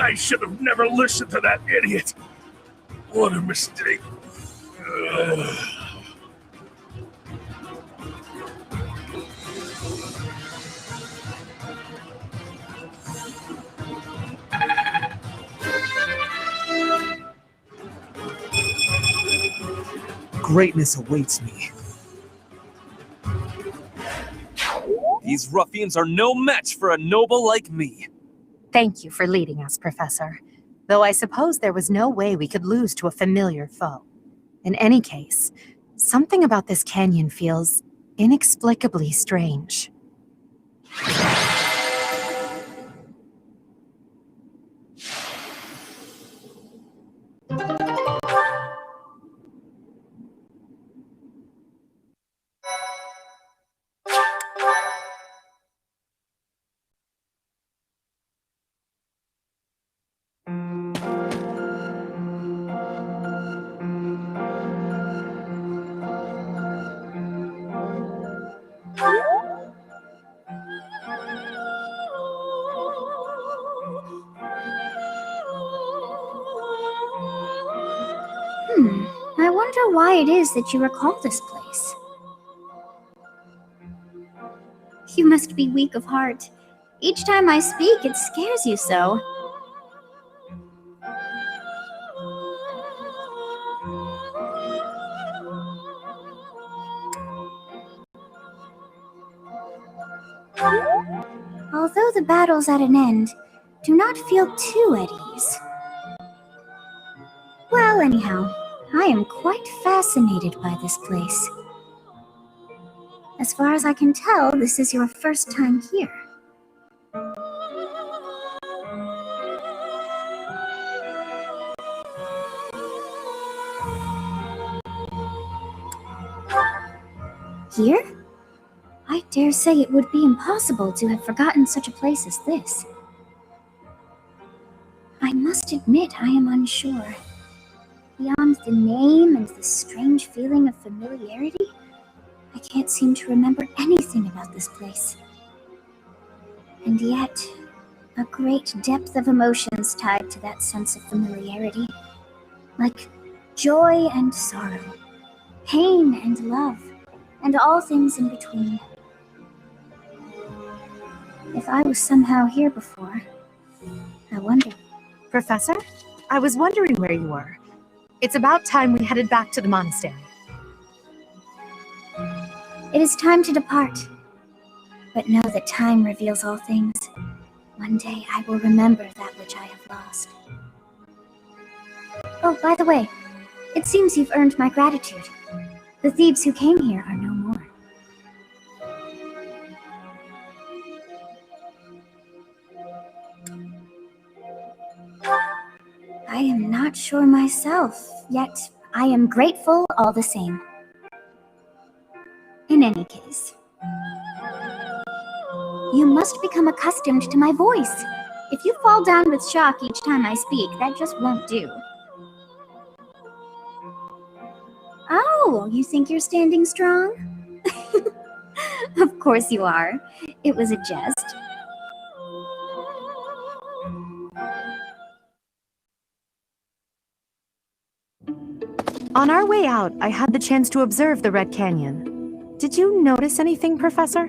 I should have never listened to that idiot. What a mistake. Greatness awaits me. These ruffians are no match for a noble like me. Thank you for leading us, Professor. Though I suppose there was no way we could lose to a familiar foe. In any case, something about this canyon feels inexplicably strange. I wonder why it is that you recall this place. You must be weak of heart. Each time I speak, it scares you so. Although although the battle's at an end, do not feel too at ease. Well, anyhow, I am quite fascinated by this place. As far as I can tell, this is your first time here. Here? I dare say it would be impossible to have forgotten such a place as this. I must admit I am unsure. Beyond the name and the strange feeling of familiarity, I can't seem to remember anything about this place. And yet, a great depth of emotions tied to that sense of familiarity, like joy and sorrow, pain and love, and all things in between. If I was somehow here before, I wonder. Professor, I was wondering where you were. It's about time we headed back to the monastery. It is time to depart. But know that time reveals all things. One day I will remember that which I have lost. Oh, by the way, it seems you've earned my gratitude. The thieves who came here are no more. I am not sure myself, yet I am grateful all the same. In any case, you must become accustomed to my voice. If you fall down with shock each time I speak, that just won't do. Oh, you think you're standing strong? Of course you are. It was a jest. On our way out, I had the chance to observe the Red Canyon. Did you notice anything, Professor?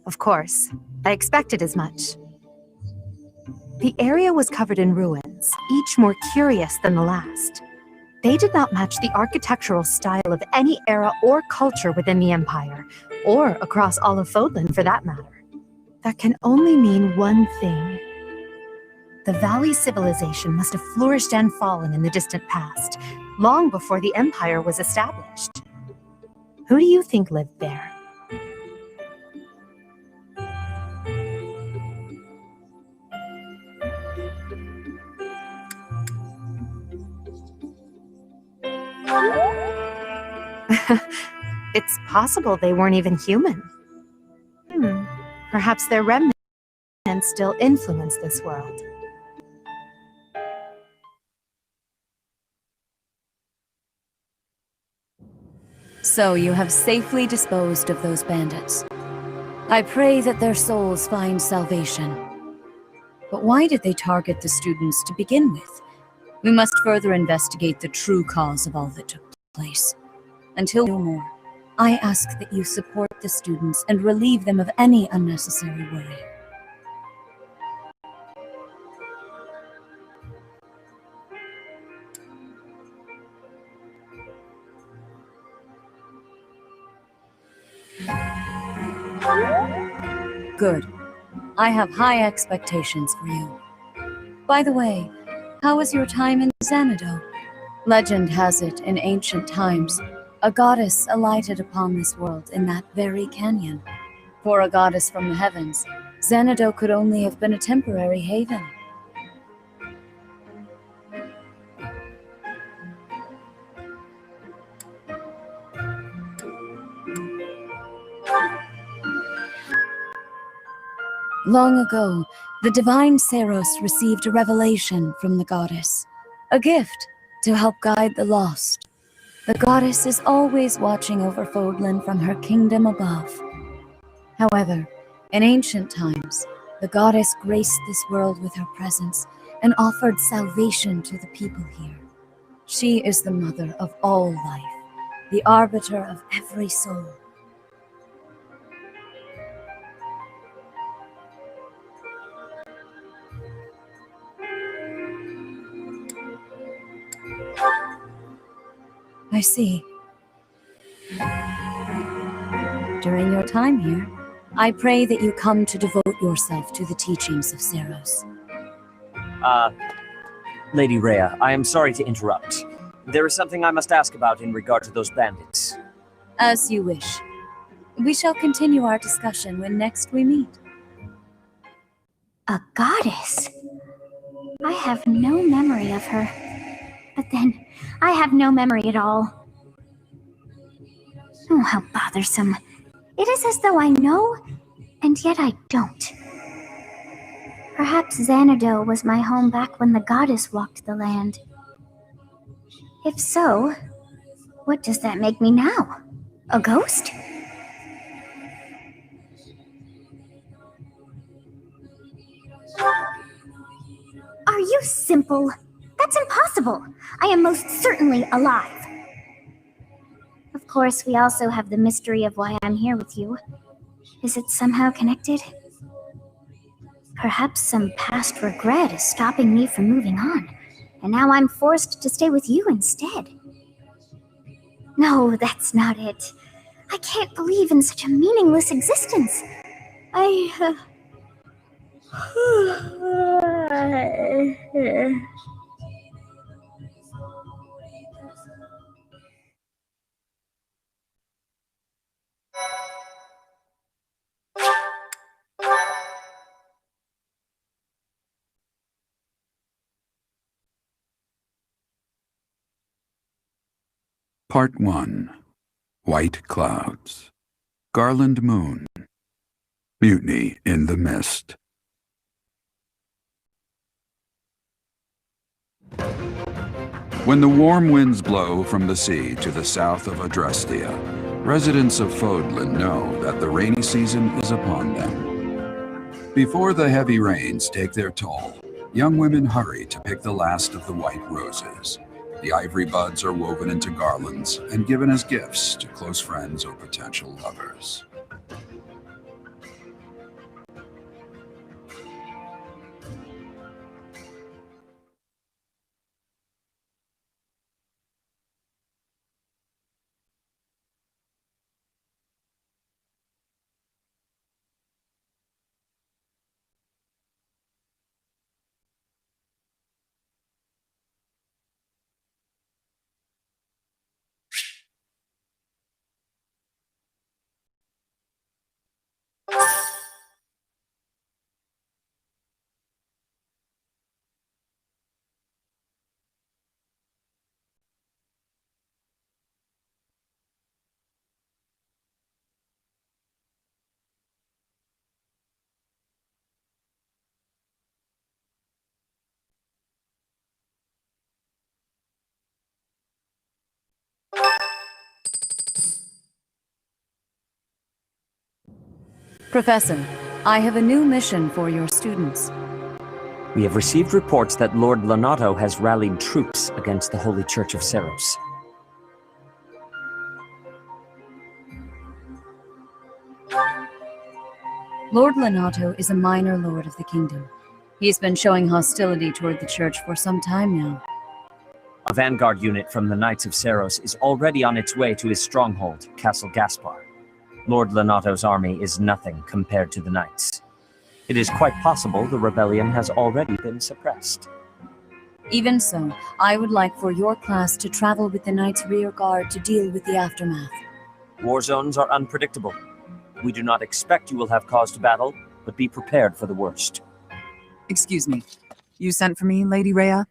Of course. I expected as much. The area was covered in ruins, each more curious than the last. They did not match the architectural style of any era or culture within the Empire, or across all of Fodlan for that matter. That can only mean one thing. The Valley civilization must have flourished and fallen in the distant past, long before the Empire was established. Who do you think lived there? It's possible they weren't even human. Perhaps their remnants still influence this world. So you have safely disposed of those bandits. I pray that their souls find salvation. But why did they target the students to begin with? We must further investigate the true cause of all that took place. Until no more, I ask that you support the students and relieve them of any unnecessary worry. Good. I have high expectations for you. By the way, how was your time in Xanadu? Legend has it, in ancient times, a goddess alighted upon this world in that very canyon. For a goddess from the heavens, Xanadu could only have been a temporary haven. Long ago, the divine Saros received a revelation from the goddess, a gift to help guide the lost. The goddess is always watching over Fodlan from her kingdom above. However, in ancient times, the goddess graced this world with her presence and offered salvation to the people here. She is the mother of all life, the arbiter of every soul. I see. During your time here, I pray that you come to devote yourself to the teachings of Seros. Lady Rhea, I am sorry to interrupt. There is something I must ask about in regard to those bandits. As you wish. We shall continue our discussion when next we meet. A goddess? I have no memory of her. But then, I have no memory at all. Oh, how bothersome. It is as though I know, and yet I don't. Perhaps Xanadu was my home back when the goddess walked the land. If so, what does that make me now? A ghost? Are you simple? That's impossible. I am most certainly alive. Of course, we also have the mystery of why I'm here with you. Is it somehow connected? Perhaps some past regret is stopping me from moving on, and now I'm forced to stay with you instead. No, that's not it. I can't believe in such a meaningless existence. Part 1. White Clouds. Garland Moon. Mutiny in the Mist. When the warm winds blow from the sea to the south of Adrestia, residents of Fodlan know that the rainy season is upon them. Before the heavy rains take their toll, young women hurry to pick the last of the white roses. The ivory buds are woven into garlands and given as gifts to close friends or potential lovers. Professor, I have a new mission for your students. We have received reports that Lord Lonato has rallied troops against the Holy Church of Seros. Lord Lonato is a minor lord of the kingdom. He's been showing hostility toward the church for some time now. A vanguard unit from the Knights of Seros is already on its way to his stronghold, Castle Gaspar. Lord Lonato's army is nothing compared to the Knights. It is quite possible the rebellion has already been suppressed. Even so, I would like for your class to travel with the Knights' rear guard to deal with the aftermath. War zones are unpredictable. We do not expect you will have cause to battle, but be prepared for the worst. Excuse me. You sent for me, Lady Rhea?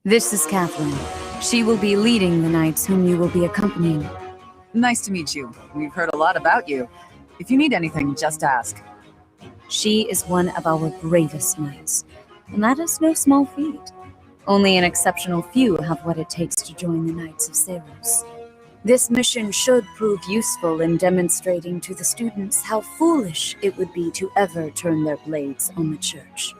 This is Catherine. She will be leading the Knights whom you will be accompanying. Nice to meet you. We've heard a lot about you. If you need anything, just ask. She is one of our bravest knights, and that is no small feat. Only an exceptional few have what it takes to join the Knights of Seros. This mission should prove useful in demonstrating to the students how foolish it would be to ever turn their blades on the church.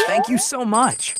Thank you so much.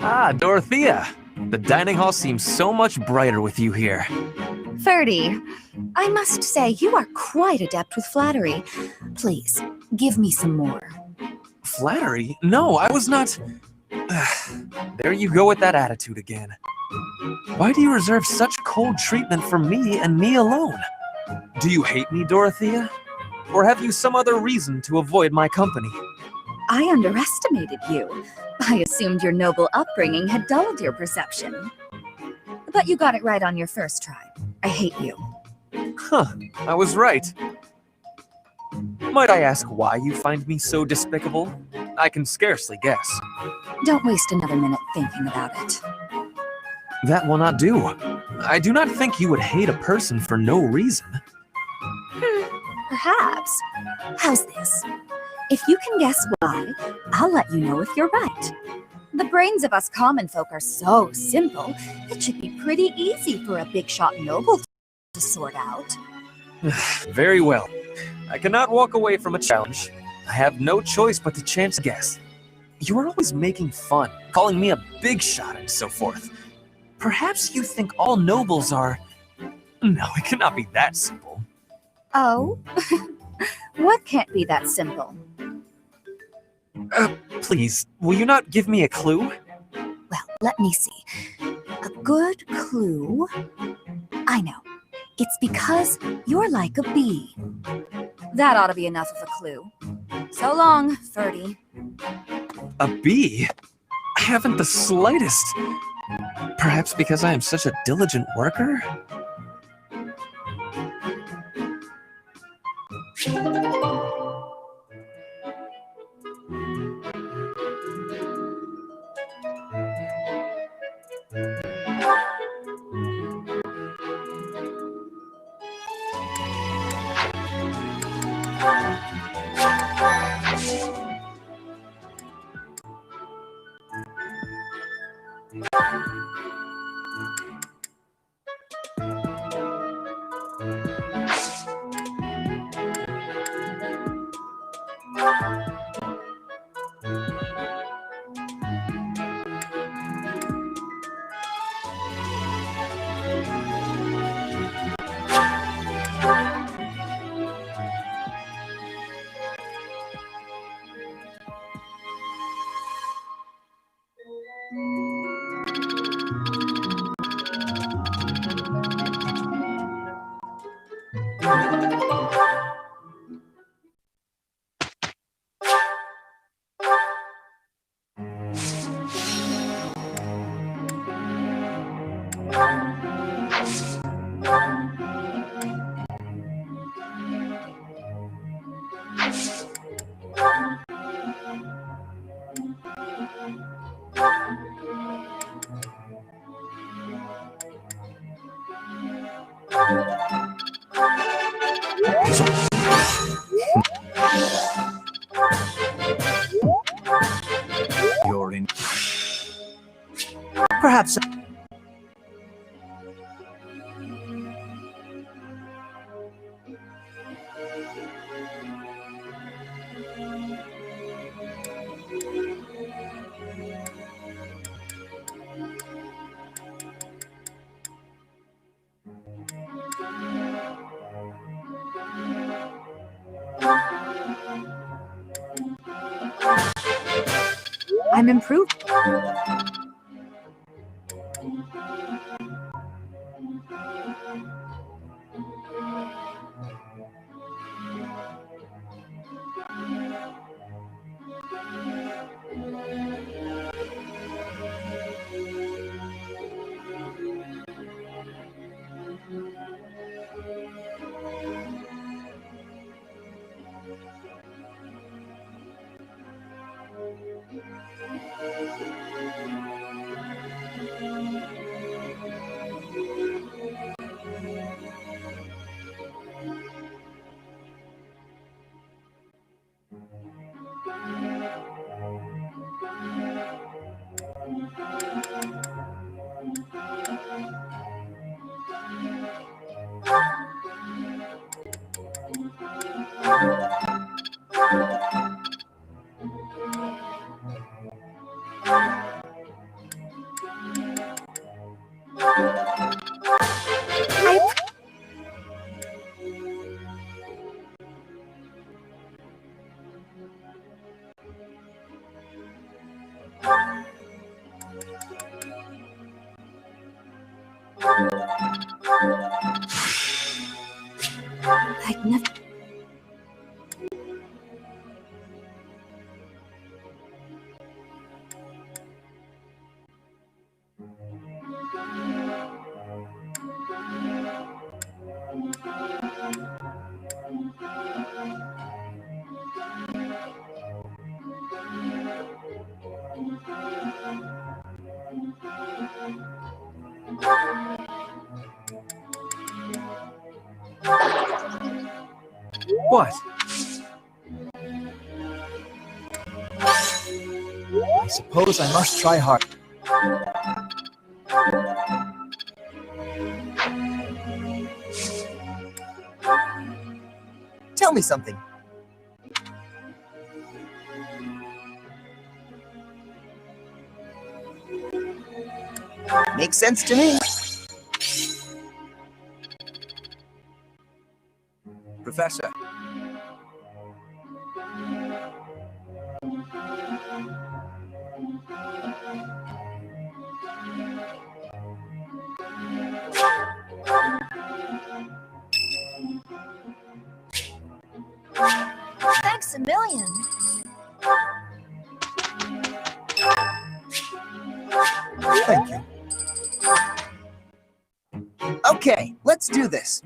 Ah, Dorothea! The dining hall seems so much brighter with you here. Ferdy, I must say you are quite adept with flattery. Please, give me some more. Flattery? No, I was not... There you go with that attitude again. Why do you reserve such cold treatment for me and me alone? Do you hate me, Dorothea? Or have you some other reason to avoid my company? I underestimated you. I assumed your noble upbringing had dulled your perception. But you got it right on your first try. I hate you. Huh, I was right. Might I ask why you find me so despicable? I can scarcely guess. Don't waste another minute thinking about it. That will not do. I do not think you would hate a person for no reason. Perhaps. How's this? If you can guess why, I'll let you know if you're right. The brains of us common folk are so simple, it should be pretty easy for a big shot noble to sort out. Very well. I cannot walk away from a challenge. I have no choice but to chance a guess. You are always making fun, calling me a big shot and so forth. Perhaps you think all nobles are... No, it cannot be that simple. Oh? What can't be that simple? Please, will you not give me a clue? Well, let me see. A good clue? I know. It's because you're like a bee. That ought to be enough of a clue. So long, Ferdy. A bee? I haven't the slightest. Perhaps because I am such a diligent worker? You're in. Perhaps. I'm improved. I'd never. What? I suppose I must try hard. Tell me something. Makes sense to me. Professor. Thanks a million. Thank you. Okay, let's do this.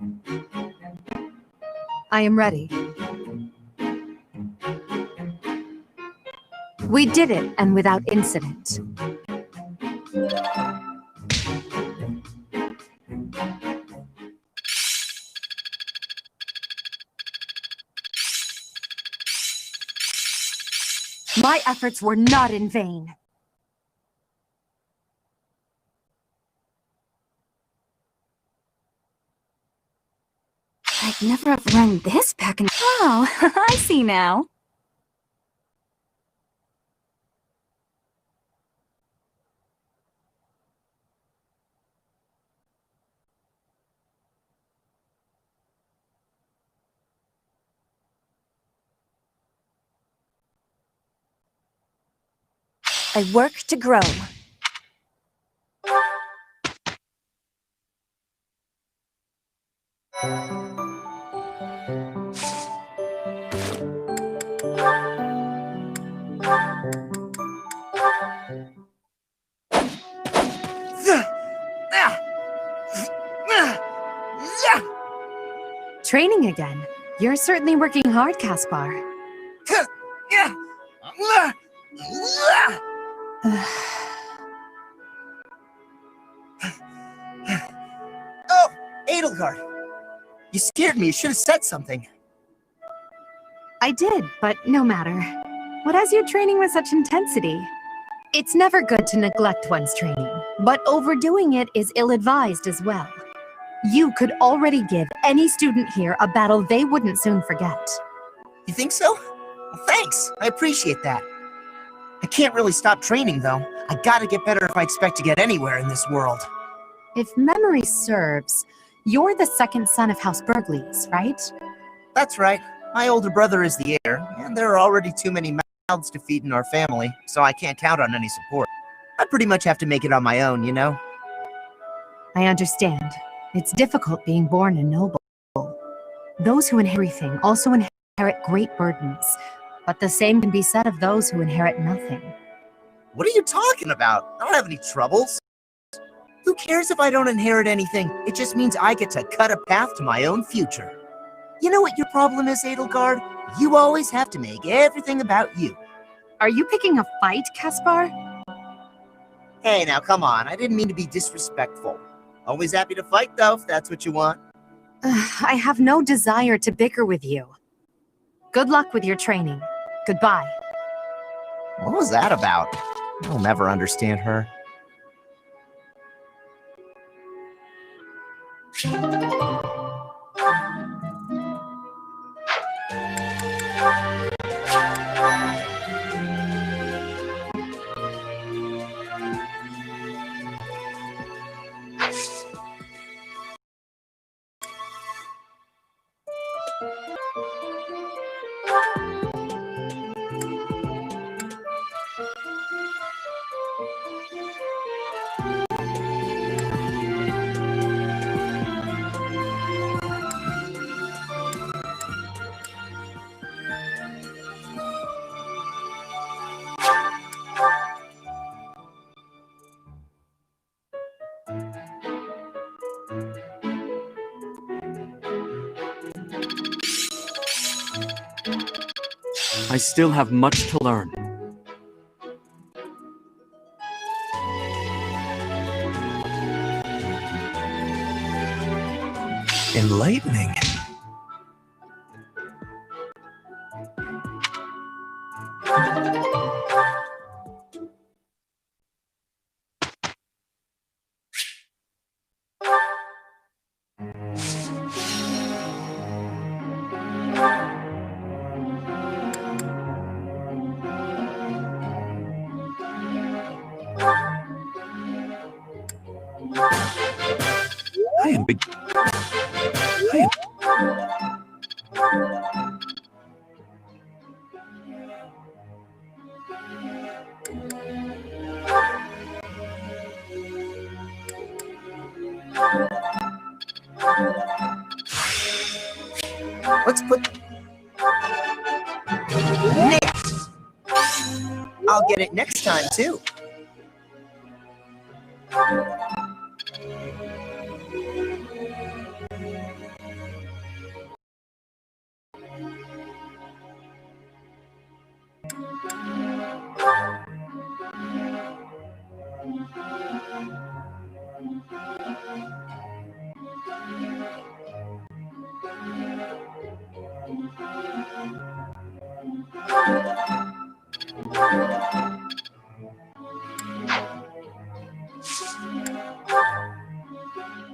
I am ready. We did it, and without incident. My efforts were not in vain. I'd never have run this back in. Oh, I see now. I work to grow. Training again. You're certainly working hard, Caspar. Oh, Edelgard. You scared me. You should have said something. I did, but no matter. What has you training with such intensity? It's never good to neglect one's training, but overdoing it is ill-advised as well. You could already give any student here a battle they wouldn't soon forget. You think so? Well, thanks. I appreciate that. I can't really stop training, though. I gotta get better if I expect to get anywhere in this world. If memory serves, you're the second son of House Bergles, right? That's right. My older brother is the heir, and there are already too many mouths to feed in our family, so I can't count on any support. I pretty much have to make it on my own, you know? I understand. It's difficult being born a noble. Those who inherit everything also inherit great burdens, but the same can be said of those who inherit nothing. What are you talking about? I don't have any troubles. Who cares if I don't inherit anything? It just means I get to cut a path to my own future. You know what your problem is, Edelgard? You always have to make everything about you. Are you picking a fight, Caspar? Hey, now come on. I didn't mean to be disrespectful. Always happy to fight, though, if that's what you want. I have no desire to bicker with you. Good luck with your training. Goodbye. What was that about? I'll never understand her. I still have much to learn. Enlightening. I am big. Let's put... Next! I'll get it next time, too.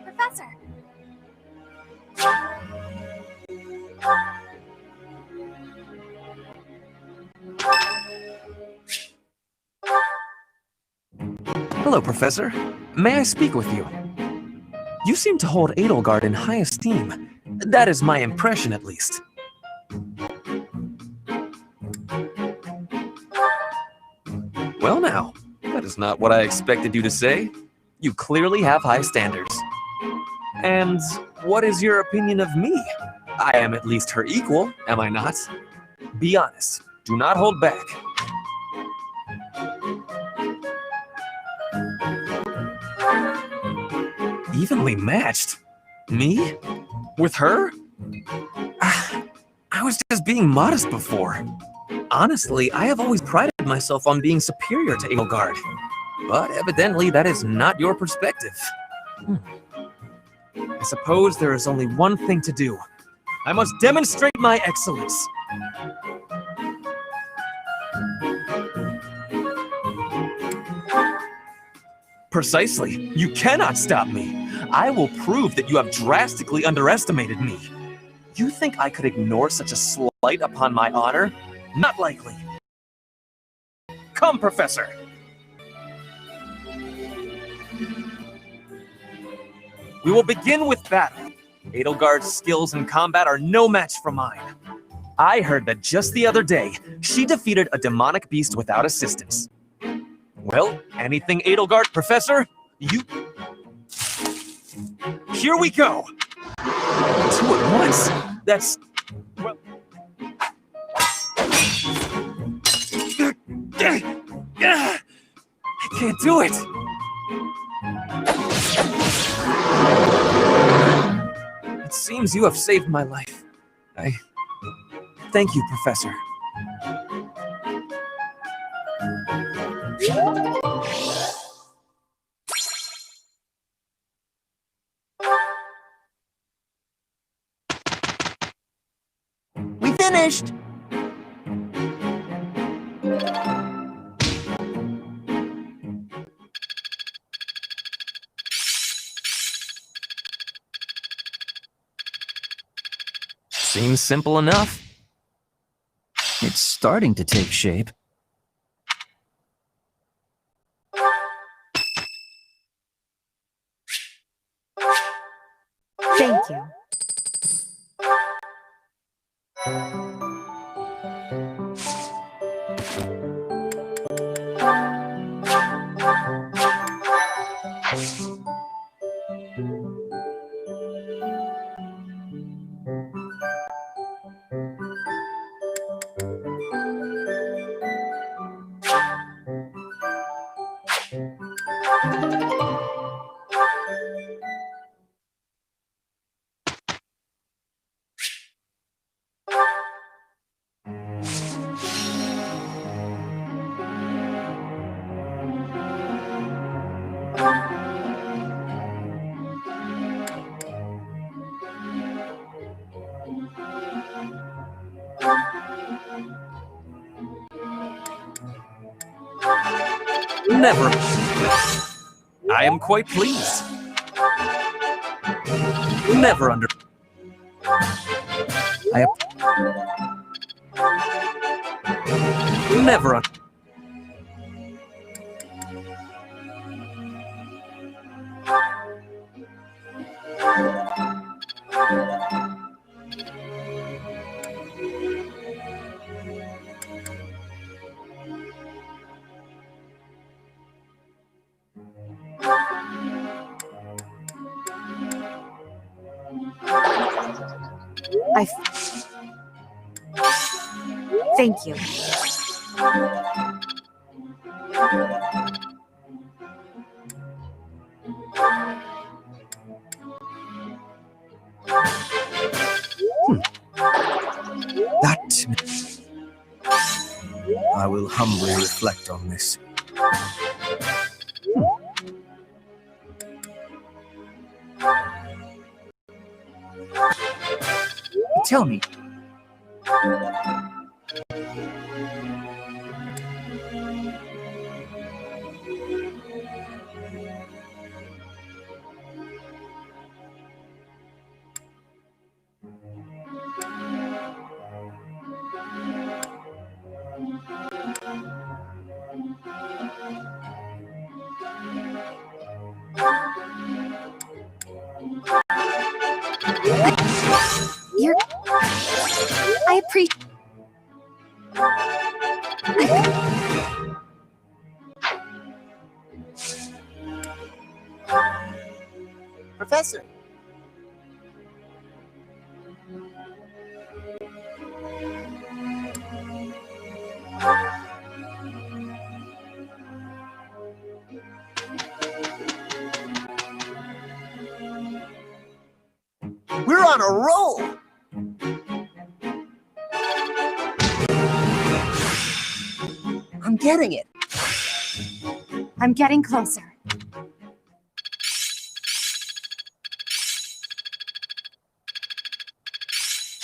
Professor! Hello, Professor. May I speak with you? You seem to hold Edelgard in high esteem. That is my impression, at least. Well now, that is not what I expected you to say. You clearly have high standards. And what is your opinion of me? I am at least her equal, am I not? Be honest. Do not hold back. Evenly matched? Me? With her? I was just being modest before. Honestly, I have always prided myself on being superior to Edelgard. But evidently that is not your perspective. I suppose there is only one thing to do. I must demonstrate my excellence. Precisely. You cannot stop me. I will prove that you have drastically underestimated me. You think I could ignore such a slight upon my honor? Not likely. Come, Professor. We will begin with battle. Edelgard's skills in combat are no match for mine. I heard that just the other day, she defeated a demonic beast without assistance. Well, anything Edelgard, Professor? You... Here we go! 2 at once? That's... well... I can't do it! It seems you have saved my life. Thank you, Professor. We finished! Seems simple enough. It's starting to take shape. Thank you. Never. I am quite pleased. Never under. I am. Never under. Thank you. That... I will humbly reflect on this. Tell me. I appreciate. Professor. We're on a roll! I'm getting it. I'm getting closer.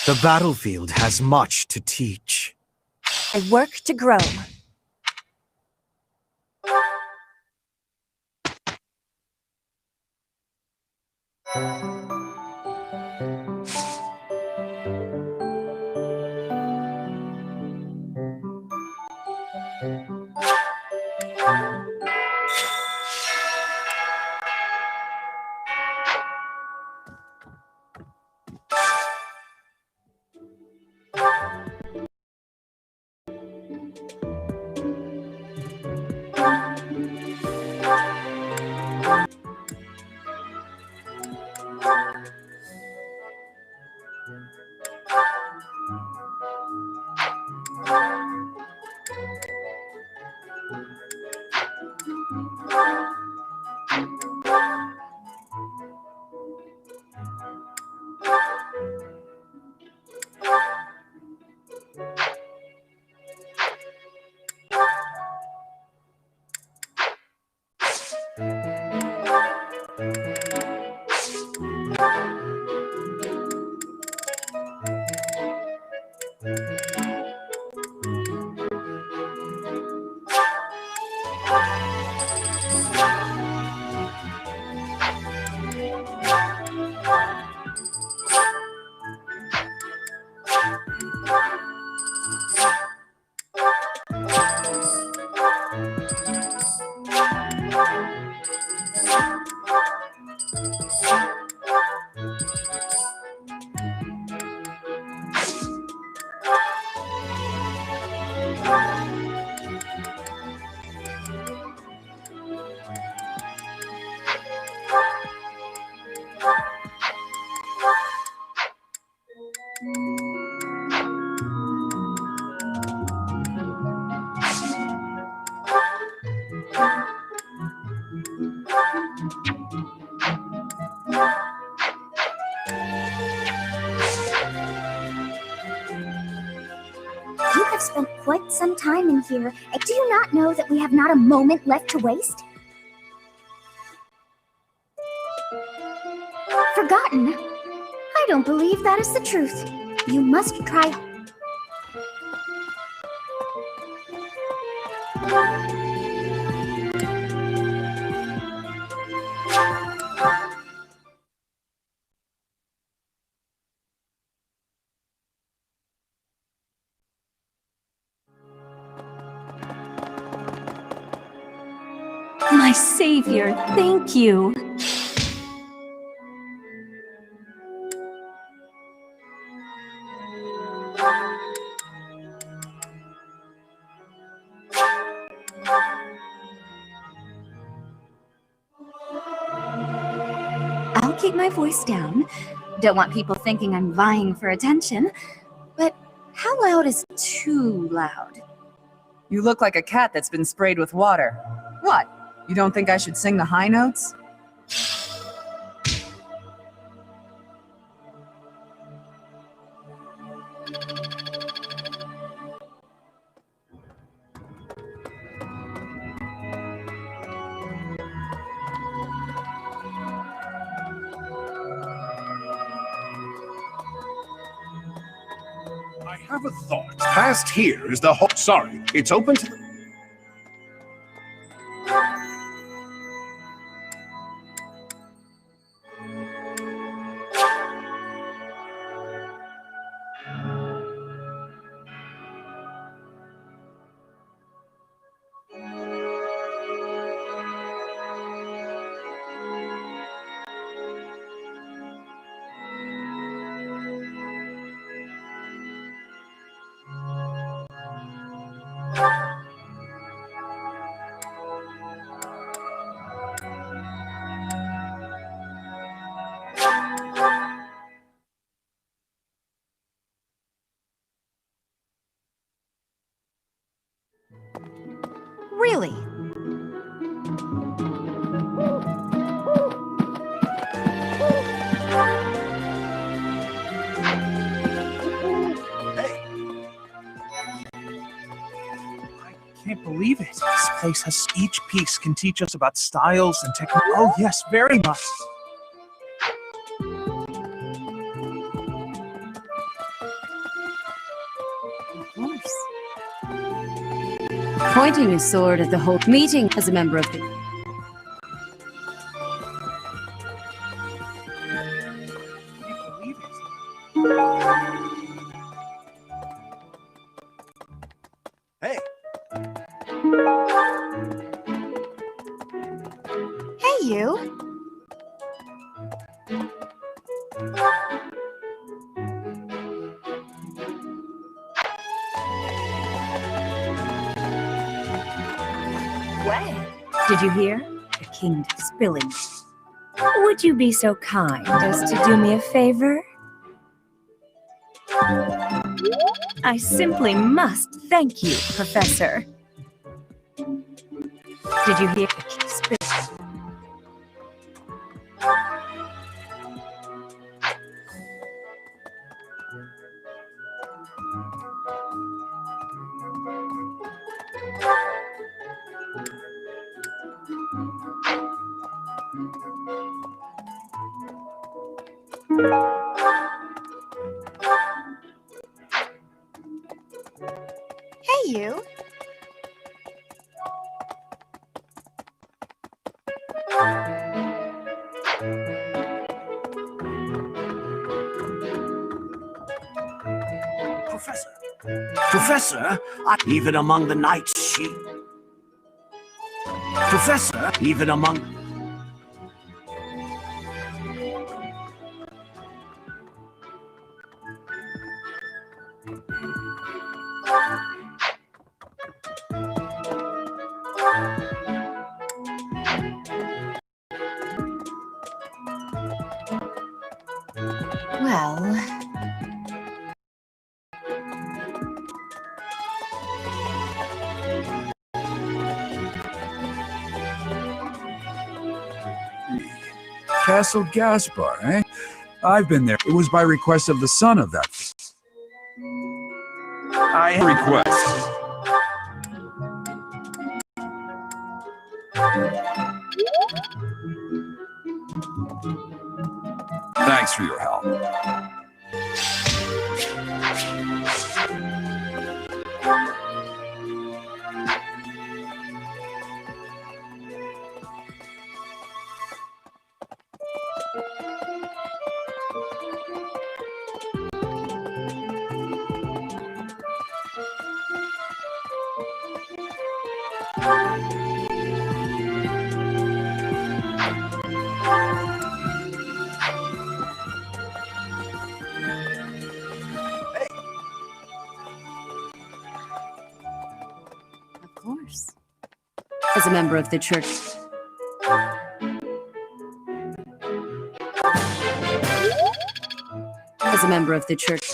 The battlefield has much to teach. I work to grow. You have spent quite some time in here. Do you not know that we have not a moment left to waste? Forgotten? I don't believe that is the truth. You must try. My savior, thank you. I'll keep my voice down. Don't want people thinking I'm vying for attention. But how loud is too loud? You look like a cat that's been sprayed with water. What? You don't think I should sing the high notes? I have a thought. Past here is the whole. Sorry, it's open to. Really? Can't believe it. This place has each piece can teach us about styles and technique. Oh yes, very much. Of course. Pointing his sword at the whole meeting as a member of the... Can't believe it. Hey, Hey, you. Did you hear? The kingdom spilling. Would you be so kind as to do me a favor? I simply must thank you, Professor. Did you hear? Hey, you. Professor, even among the knights, Professor, even among... Well... Castle Gaspar, eh? I've been there. It was by request of the son of that. I request. Thanks for your help. As a member of the church. As a member of the church.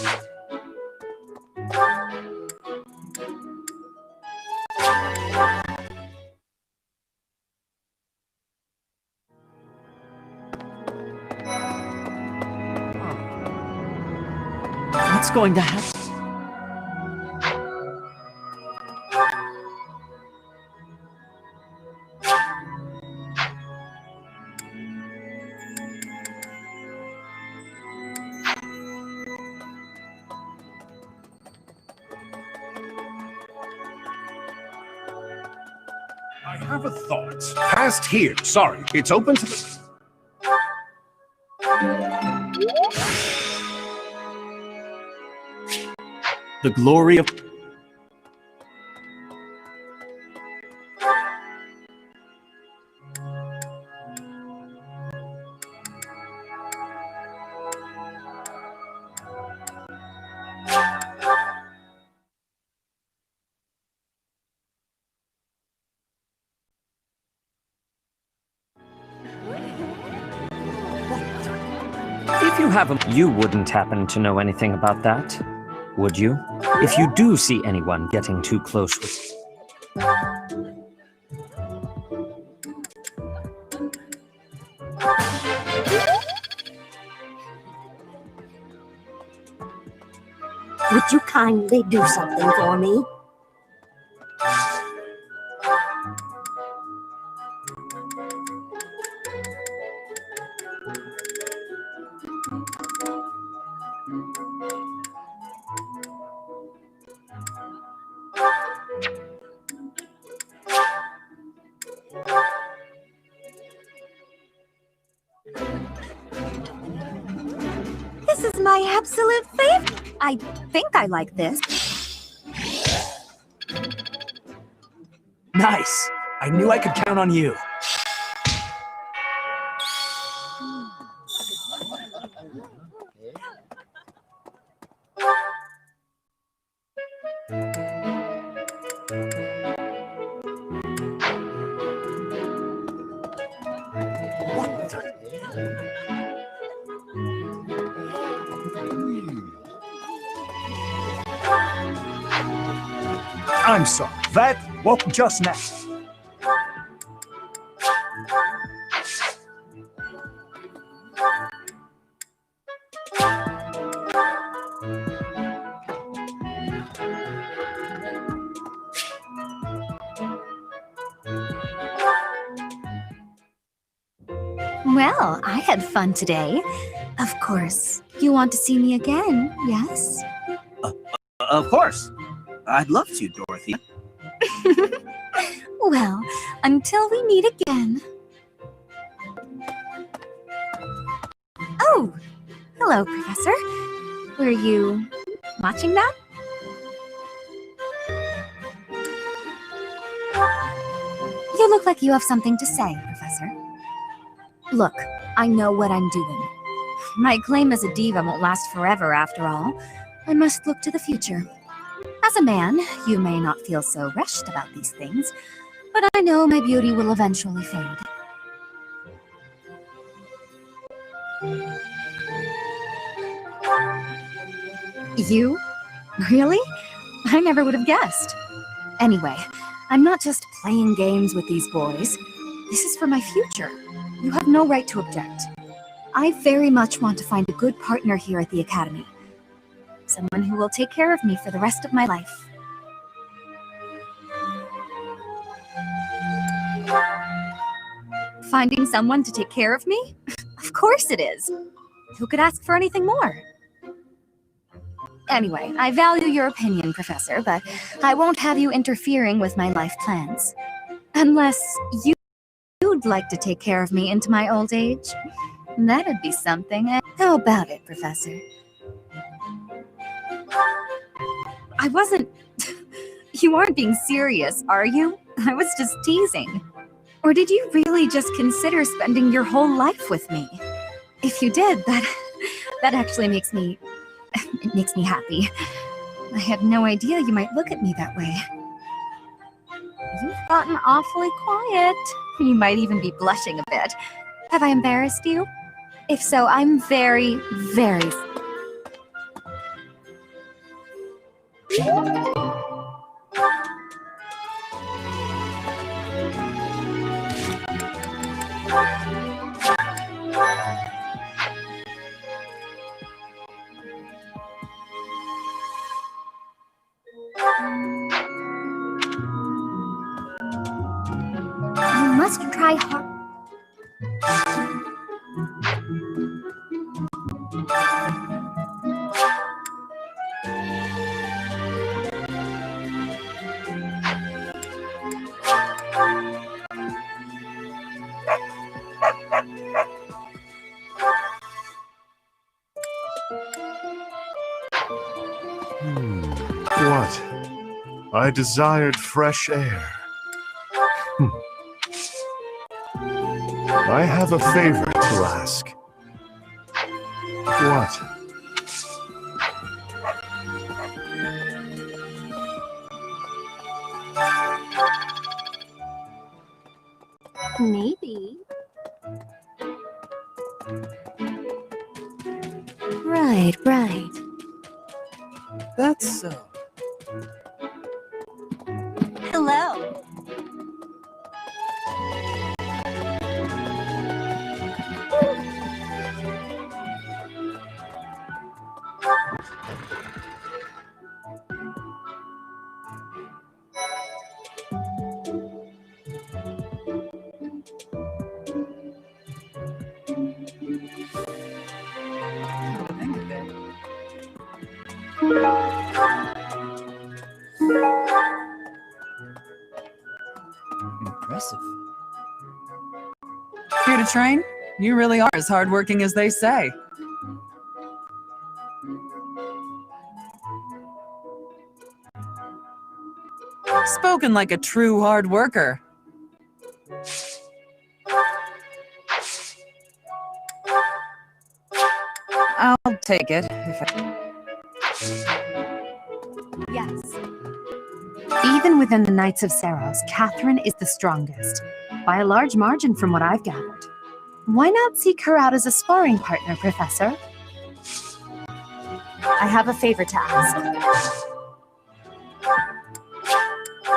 What's going to happen? I have a thought. Past here. Sorry, it's open to the... The glory of... If you have a... You wouldn't happen to know anything about that, would you? If you do see anyone getting too close with... Would you kindly do something for me? This is my absolute favorite. I think I like this. Nice! I knew I could count on you. I'm sorry. That woke just now. Well, I had fun today. Of course, you want to see me again, yes? Of course. I'd love to, Dorothy. Well, until we meet again. Oh, hello, Professor. Were you watching that? You look like you have something to say, Professor. Look, I know what I'm doing. My claim as a diva won't last forever, after all. I must look to the future. As a man, you may not feel so rushed about these things, but I know my beauty will eventually fade. You? Really? I never would have guessed. Anyway, I'm not just playing games with these boys. This is for my future. You have no right to object. I very much want to find a good partner here at the Academy. Someone who will take care of me for the rest of my life. Finding someone to take care of me? Of course it is. Who could ask for anything more? Anyway, I value your opinion, Professor, but I won't have you interfering with my life plans. Unless you'd like to take care of me into my old age. That'd be something. How about it, Professor? I wasn't... You aren't being serious, are you? I was just teasing. Or did you really just consider spending your whole life with me? If you did, that actually makes me... It makes me happy. I had no idea you might look at me that way. You gotten awfully quiet. You might even be blushing a bit. Have I embarrassed you? If so, I'm very, very... You must try hard. What? I desired fresh air. I have a favor to ask. What? Maybe. Right. That's so. Hello. Impressive. Here to train? You really are as hardworking as they say. Spoken like a true hard worker. I'll take it if Yes. Even within the Knights of Saros, Catherine is the strongest, by a large margin from what I've gathered. Why not seek her out as a sparring partner, Professor? I have a favor to ask.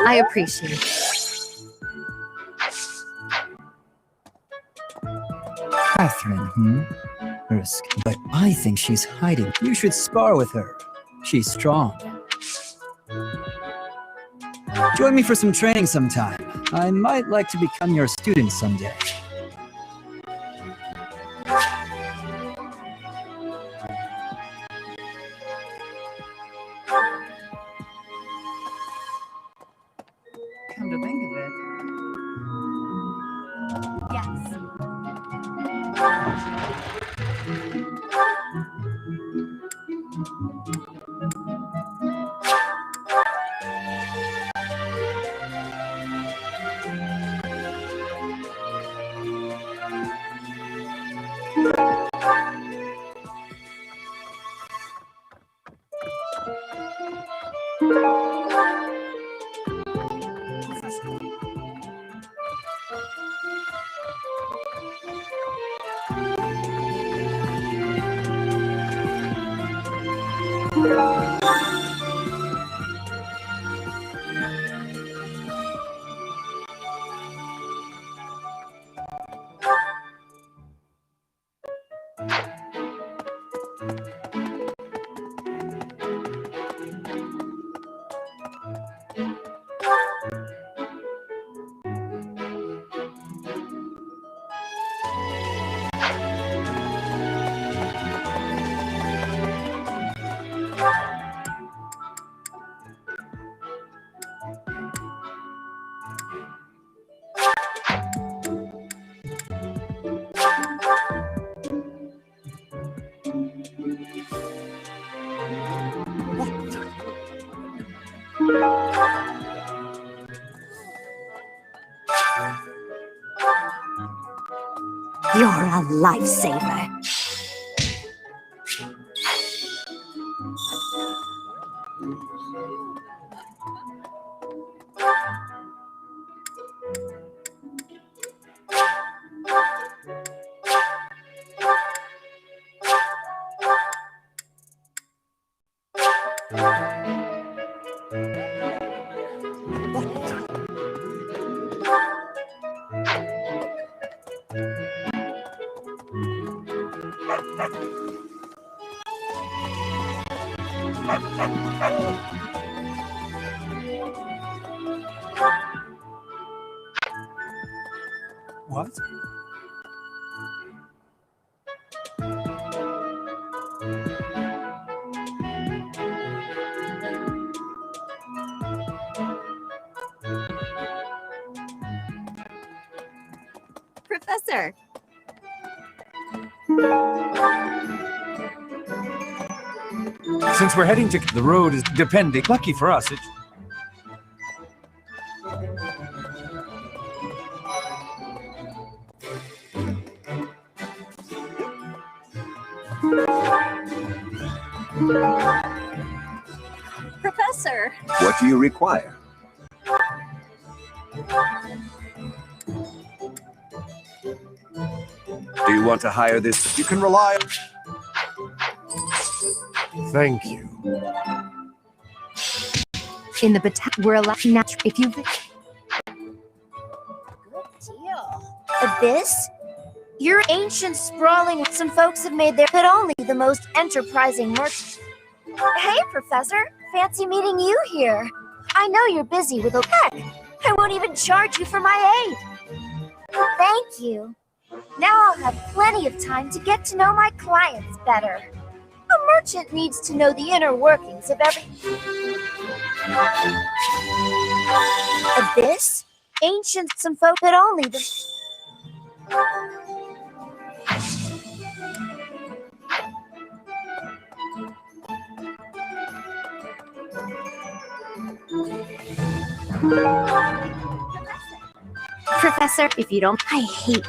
I appreciate it. Catherine, Risk. But I think she's hiding. You should spar with her. She's strong. Join me for some training sometime. I might like to become your student someday. come to think of it. You're a lifesaver. What? Professor! Since we're heading to the road is depending. Lucky for us, Professor! What do you require? Do you want to hire this? You can rely on... Thank you. In the we're allowed if you... Good deal. Abyss? You're ancient, sprawling. Some folks have made their, but only the most enterprising merchants. Hey, Professor. Fancy meeting you here. I know you're busy with a heck. I won't even charge you for my aid. Thank you. Now I'll have plenty of time to get to know my clients better. A merchant needs to know the inner workings of every... Abyss? Ancient, some folk, but only the... Professor, if you don't... I hate...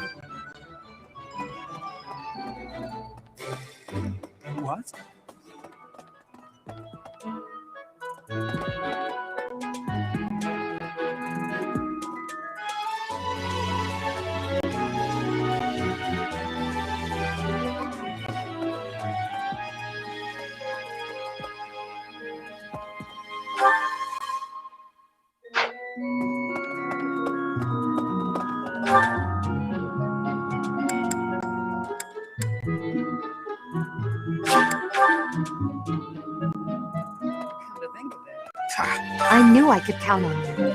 What? I knew I could count on you.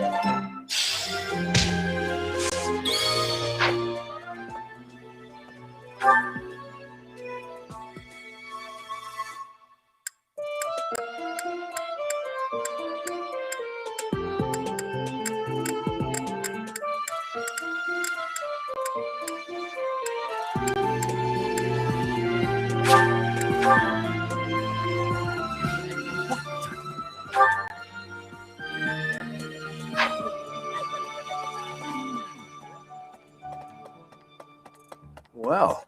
Well.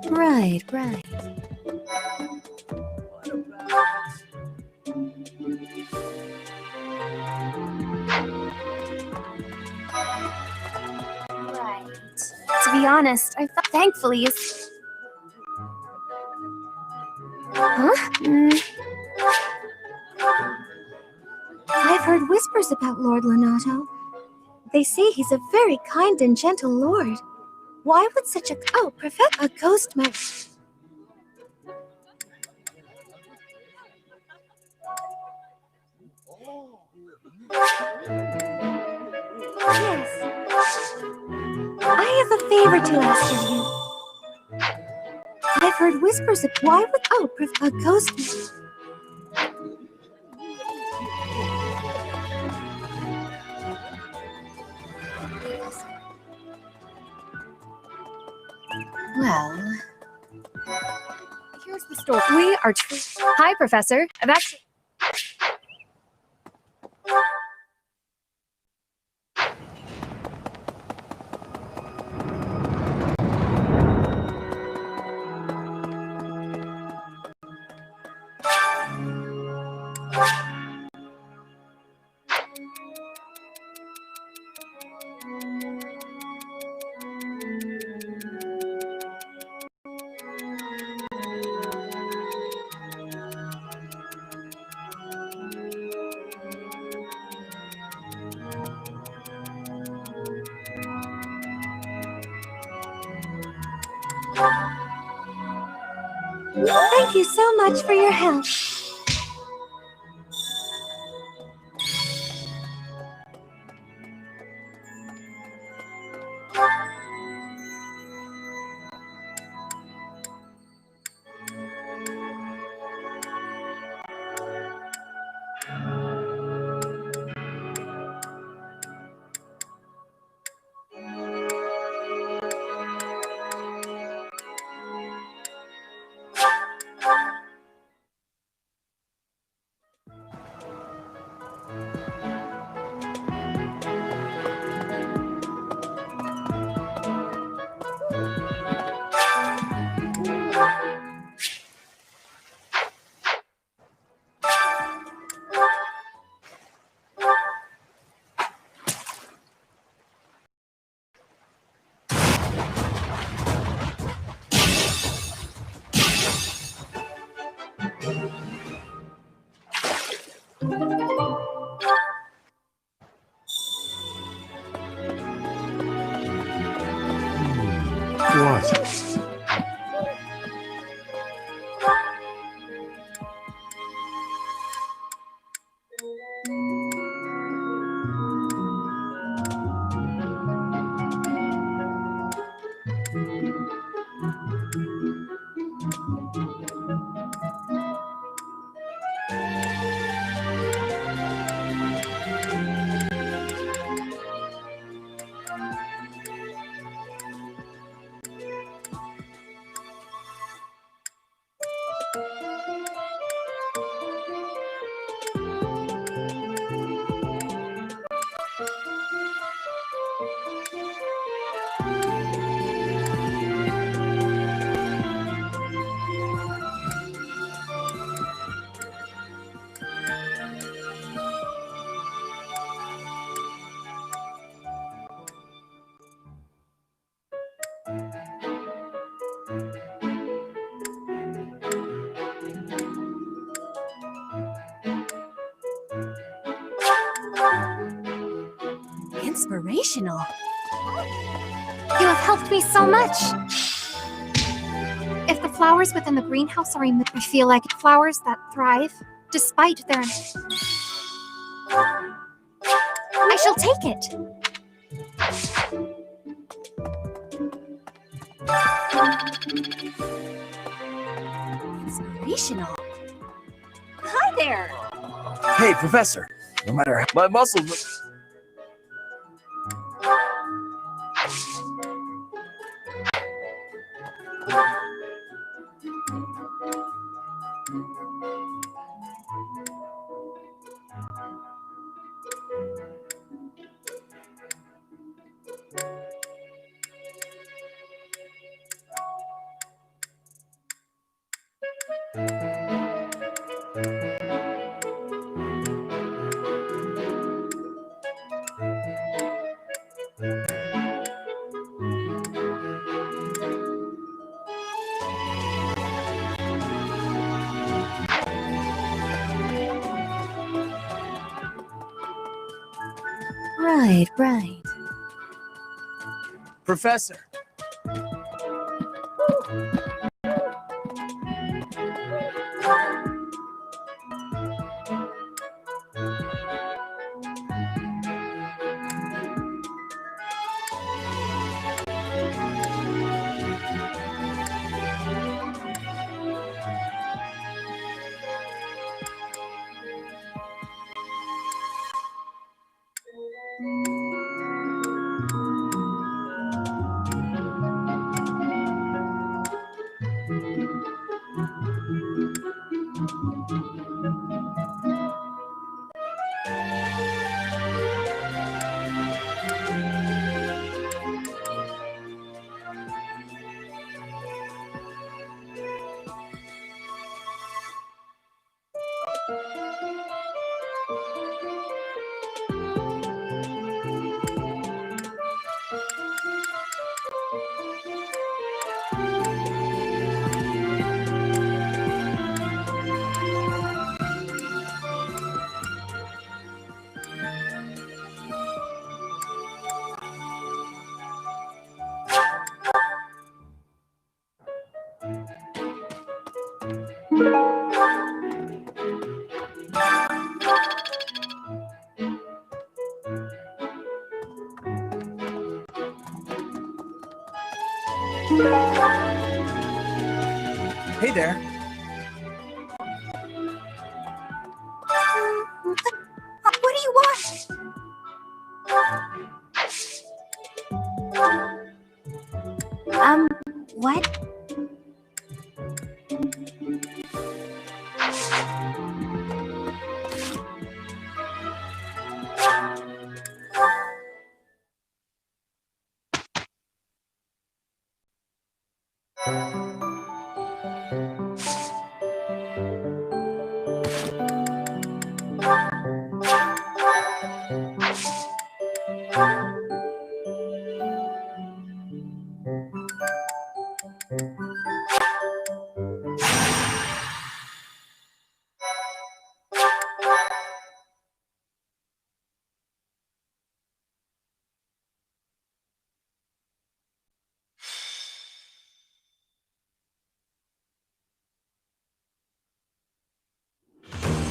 Right, right. Right. To be honest, I thought thankfully is... Huh? I've heard whispers about Lord Lenato. They say he's a very kind and gentle lord. Why would such a... Oh, a ghost might... Yes. I have a favor to ask of you. I've heard whispers of... Why would... Oh, a ghost... Well... Here's the story. We are... Hi, Professor. I've actually... Thank you so much for your help. What? Inspirational. You have helped me so much. If the flowers within the greenhouse are removed, I feel like flowers that thrive despite their... I shall take it. Inspirational. Hi there. Hey, Professor. No matter how my muscles... Right. Professor. Hey there. What do you want? What?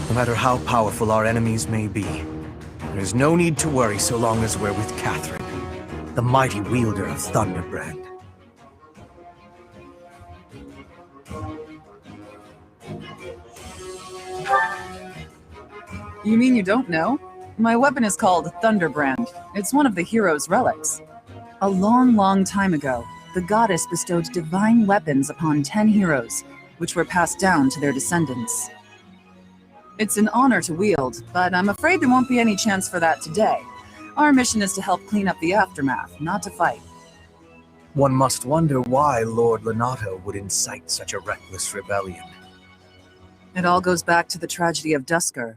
No matter how powerful our enemies may be, there is no need to worry so long as we're with Catherine, the mighty wielder of Thunderbrand. You mean you don't know? My weapon is called Thunderbrand. It's one of the hero's relics. A long, long time ago, the goddess bestowed divine weapons upon 10 heroes, which were passed down to their descendants. It's an honor to wield, but I'm afraid there won't be any chance for that today. Our mission is to help clean up the aftermath, not to fight. One must wonder why Lord Lenato would incite such a reckless rebellion. It all goes back to the tragedy of Dusker.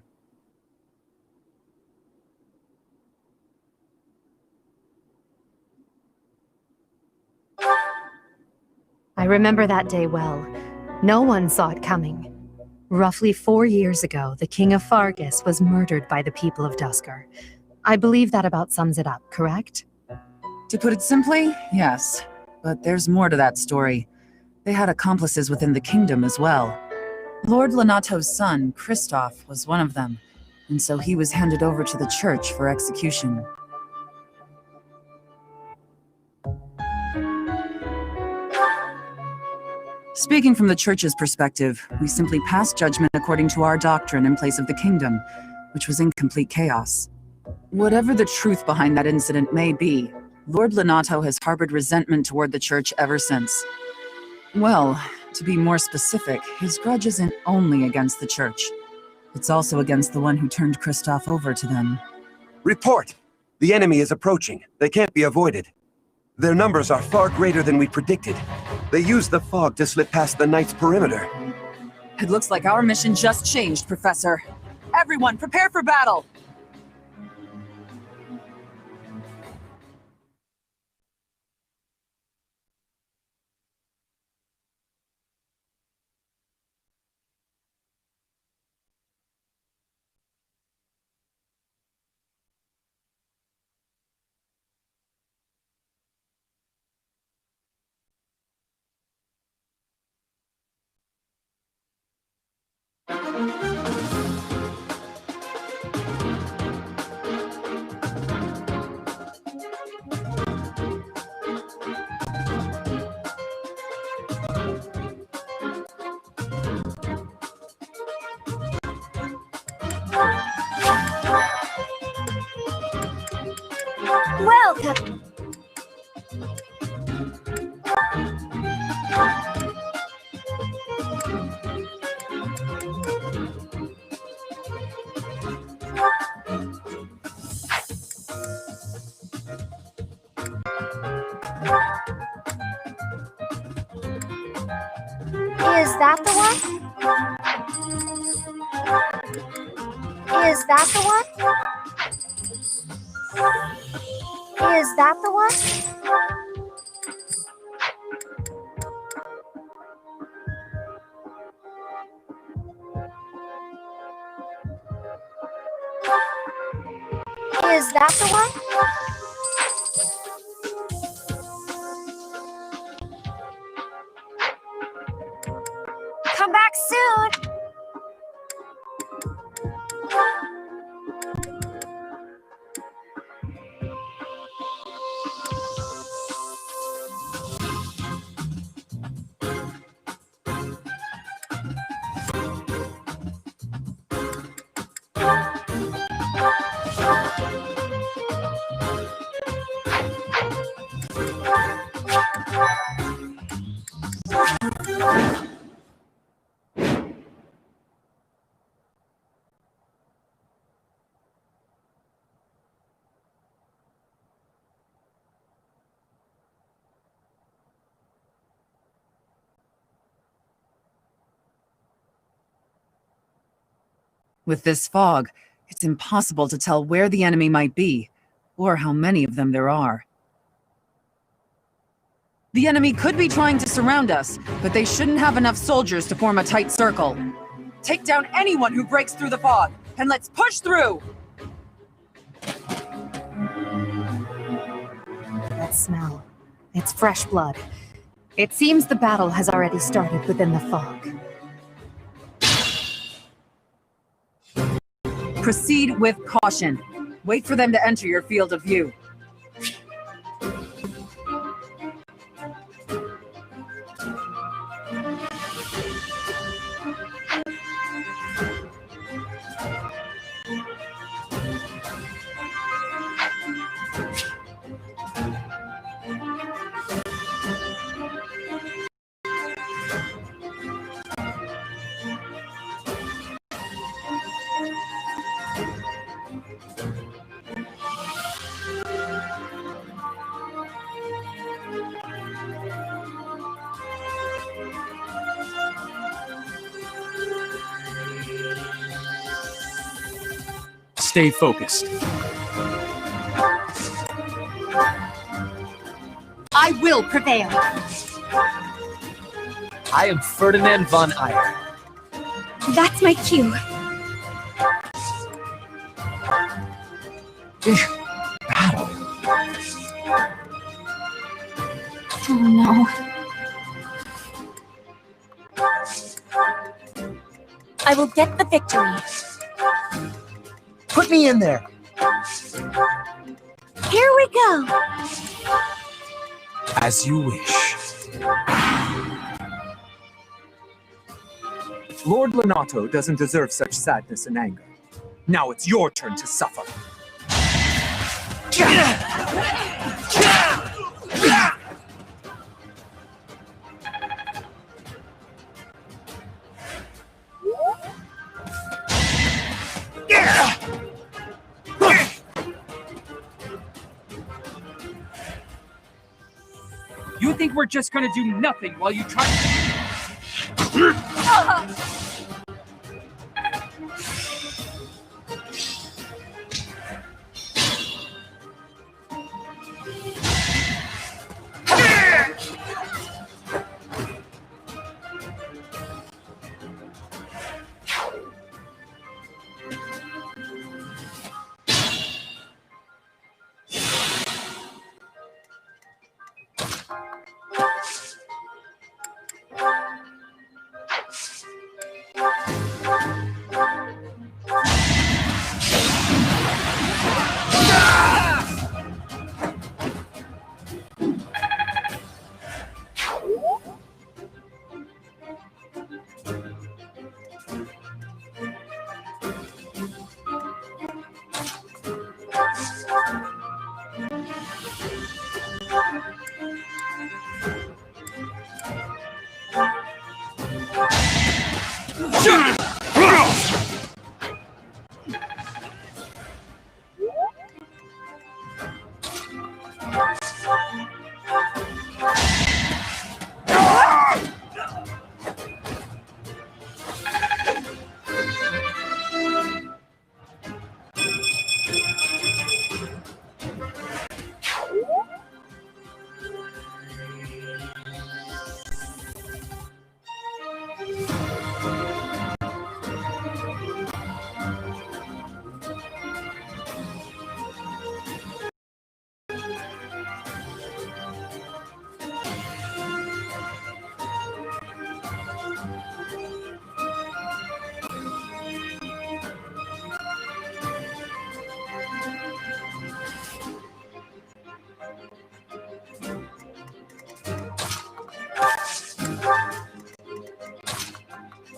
I remember that day well. No one saw it coming. Roughly 4 years ago, the King of Fargus was murdered by the people of Dusker. I believe that about sums it up, correct? To put it simply, yes. But there's more to that story. They had accomplices within the kingdom as well. Lord Lenato's son, Kristoff, was one of them, and so he was handed over to the church for execution. Speaking from the church's perspective, we simply passed judgment according to our doctrine in place of the kingdom, which was in complete chaos. Whatever the truth behind that incident may be, Lord Lenato has harbored resentment toward the church ever since. Well, to be more specific, his grudge isn't only against the church. It's also against the one who turned Kristoff over to them. Report! The enemy is approaching. They can't be avoided. Their numbers are far greater than we predicted. They used the fog to slip past the Knight's perimeter. It looks like our mission just changed, Professor. Everyone, prepare for battle! Welcome! Is that the one? Is that the one? Is that the one? Is that the one? come back soon. With this fog, it's impossible to tell where the enemy might be, or how many of them there are. The enemy could be trying to surround us, but they shouldn't have enough soldiers to form a tight circle. Take down anyone who breaks through the fog, and let's push through! That smell. It's fresh blood. It seems the battle has already started within the fog. Proceed with caution. Wait for them to enter your field of view. Stay focused. I will prevail. I am Ferdinand von Eyre. That's my cue. Battle. Oh no. I will get the victory. Put me in there. Here we go. As you wish. Lord Lenato doesn't deserve such sadness and anger. Now it's your turn to suffer. You think we're just gonna do nothing while you try?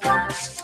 Thanks.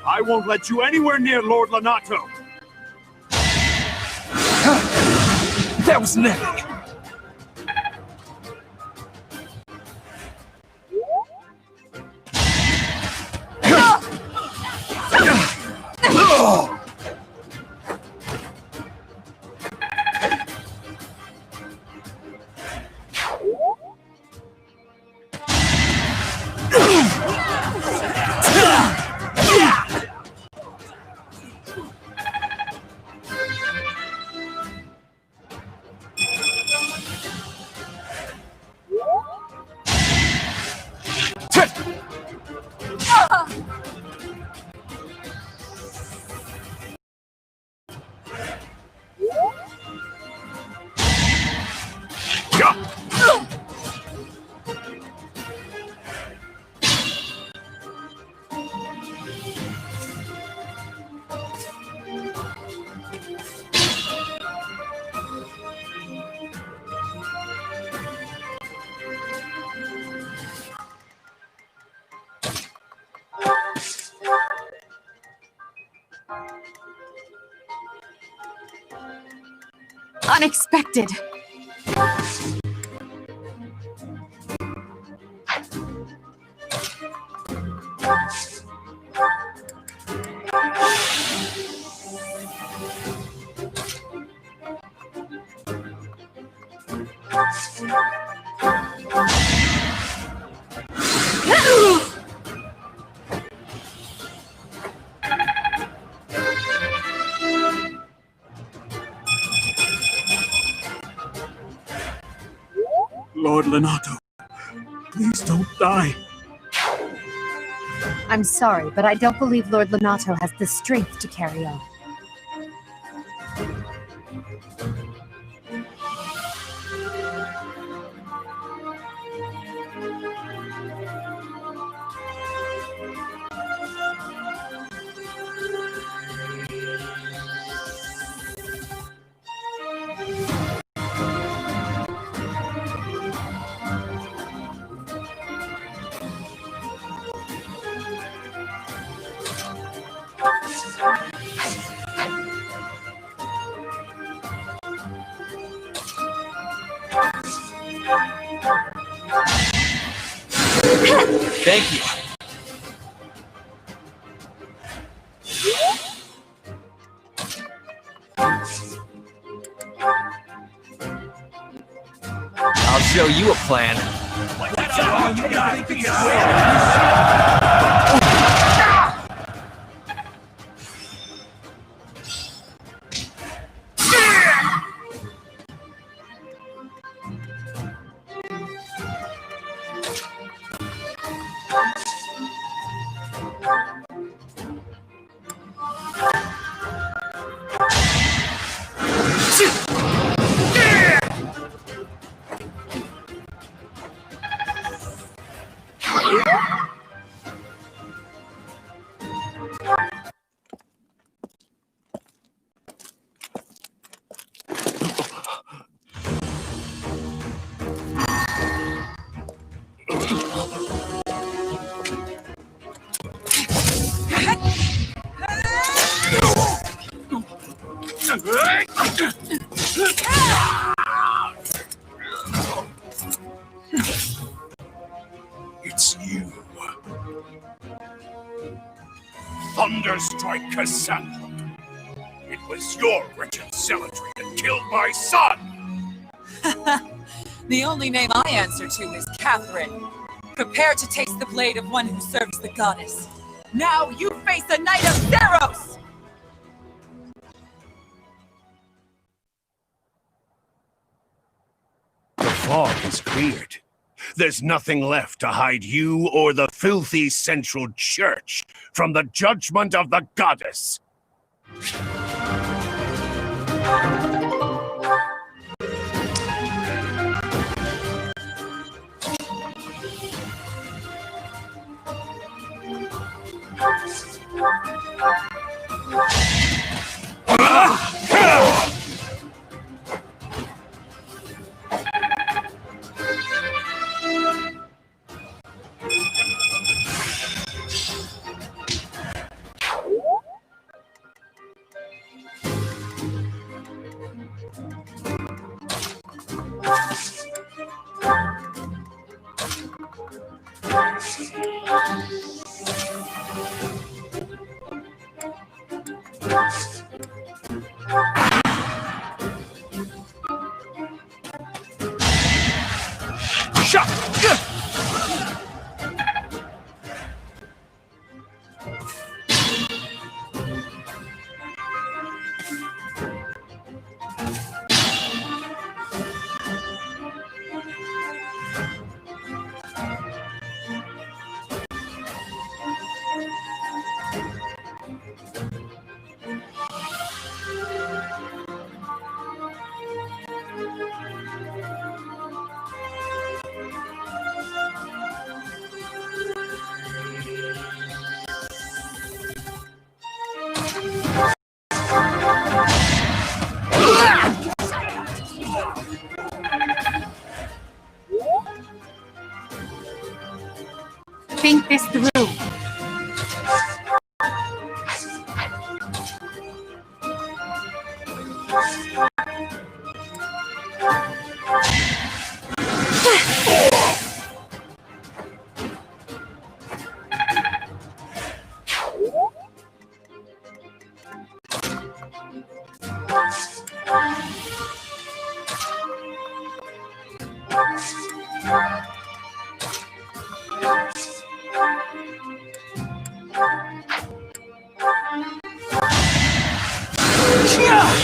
I won't let you anywhere near Lord Lanato. That was nothing. Unexpected. Lord Lanato, please don't die. I'm sorry, but I don't believe Lord Lanato has the strength to carry on. Thank you. I'll show you a plan. It's you. Thunderstrike Cassandra. It was your wretched zealotry that killed my son! The only name I answer to is Catherine. Prepare to taste the blade of one who serves the goddess. Now you face a knight of Theros! The fog is cleared. There's nothing left to hide you or the filthy Central Church from the judgment of the goddess. Think this through.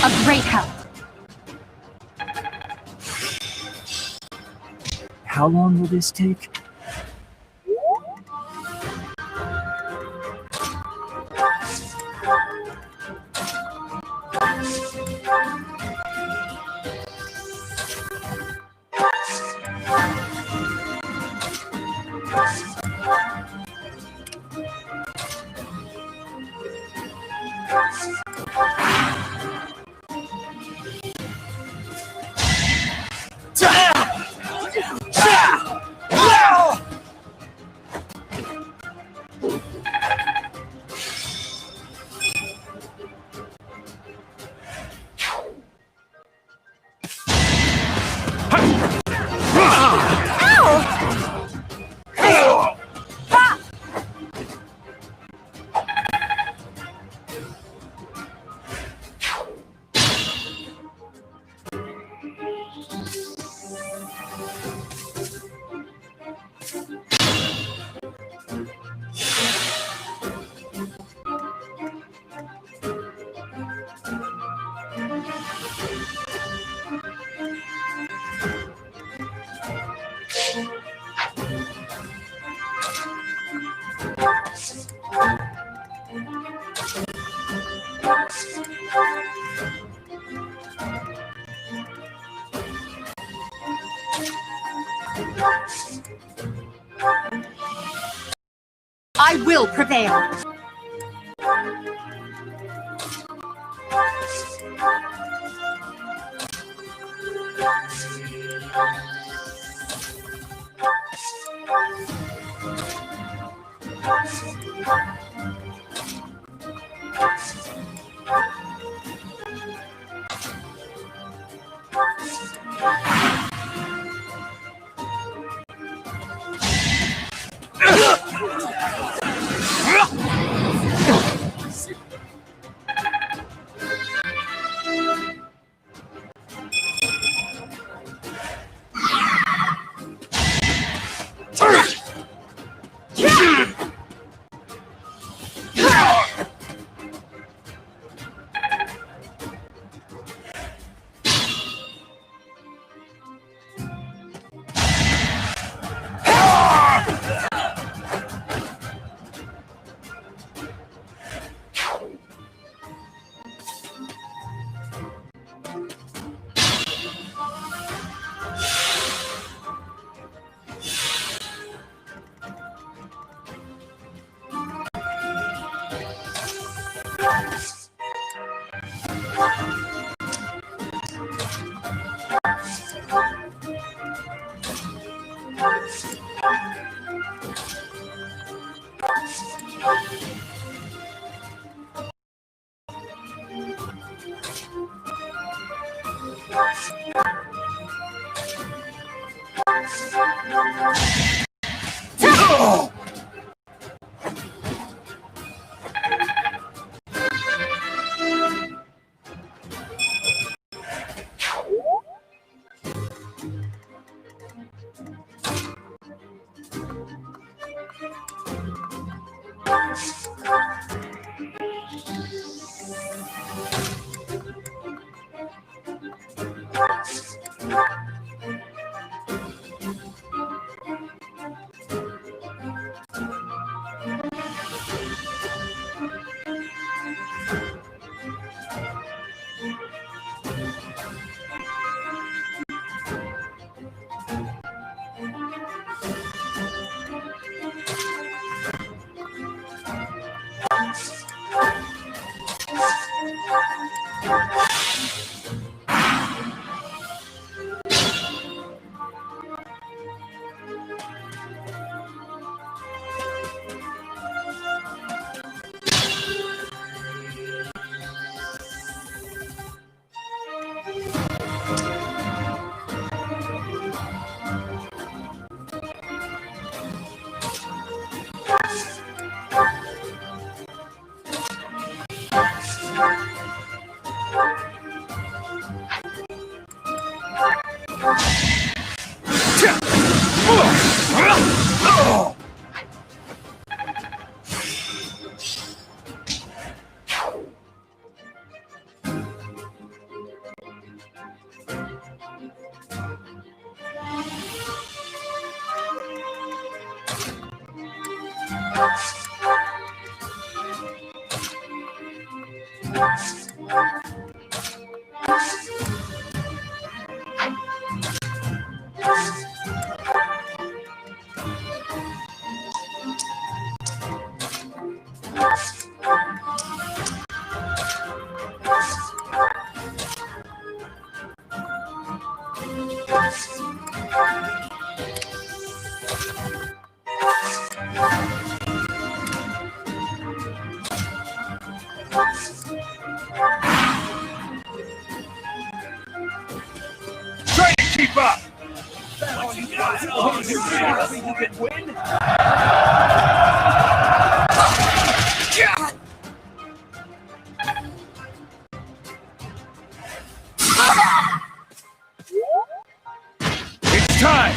A great help. How long will this take? I will prevail. Try to keep up! You can win? It's time!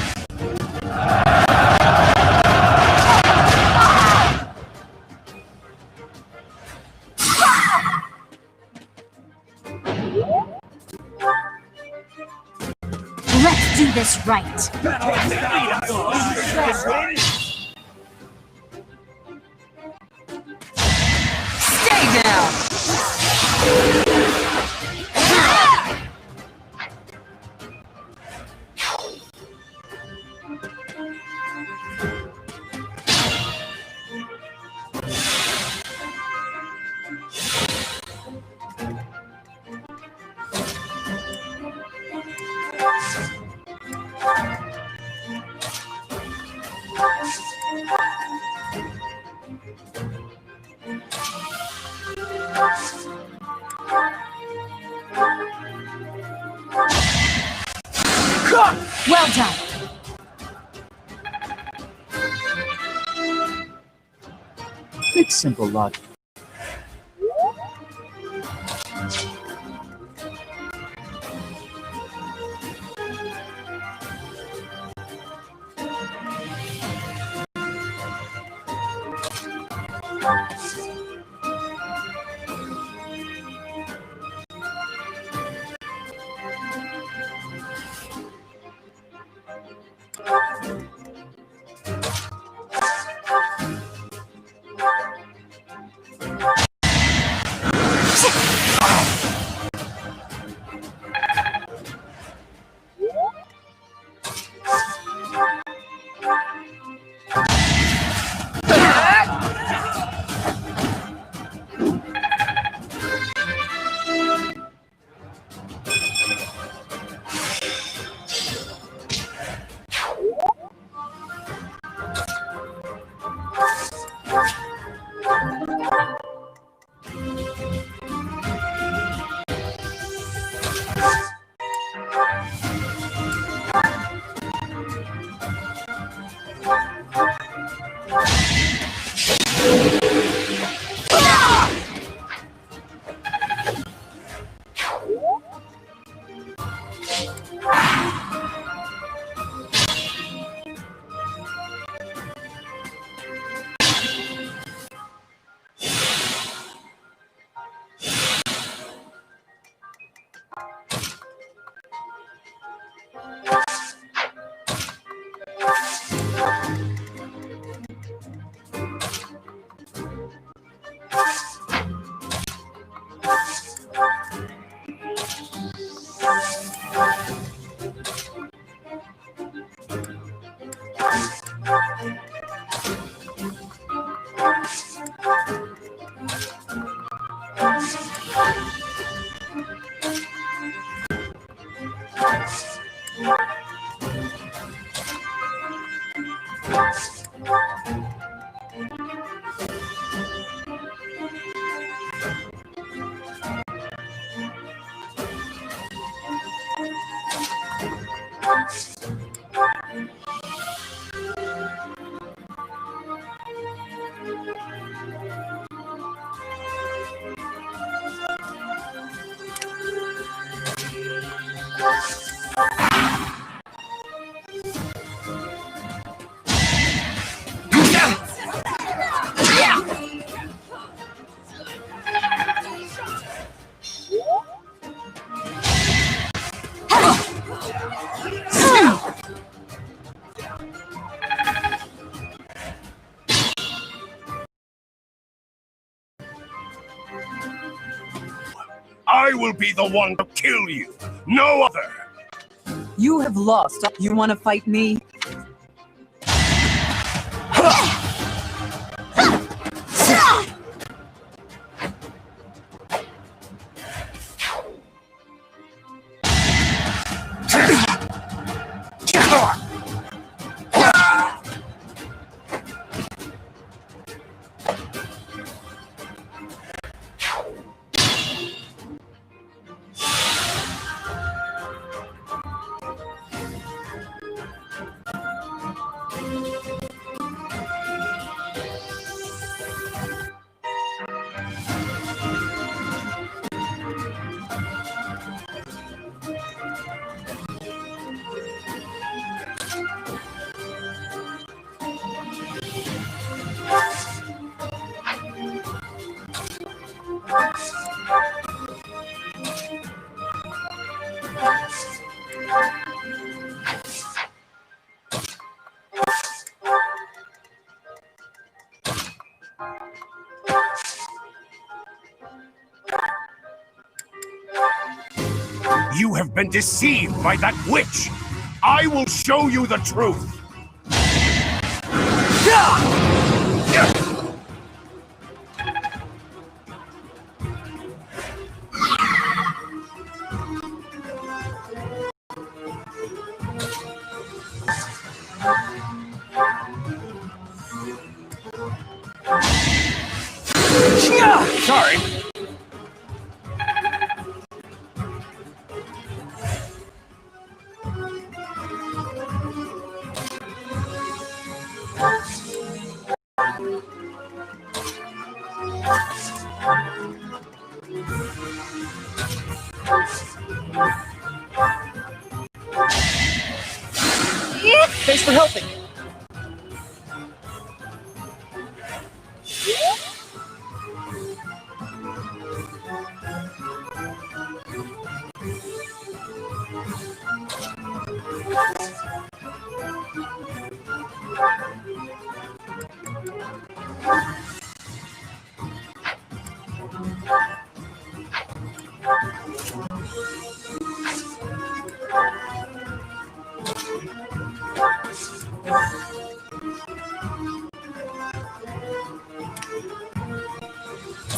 Let's do this right. Stay down! Well done. It's simple logic. I will be the one to kill you, no other! You have lost. You want to fight me? You have been deceived by that witch! I will show you the truth! Sorry. Thanks for helping.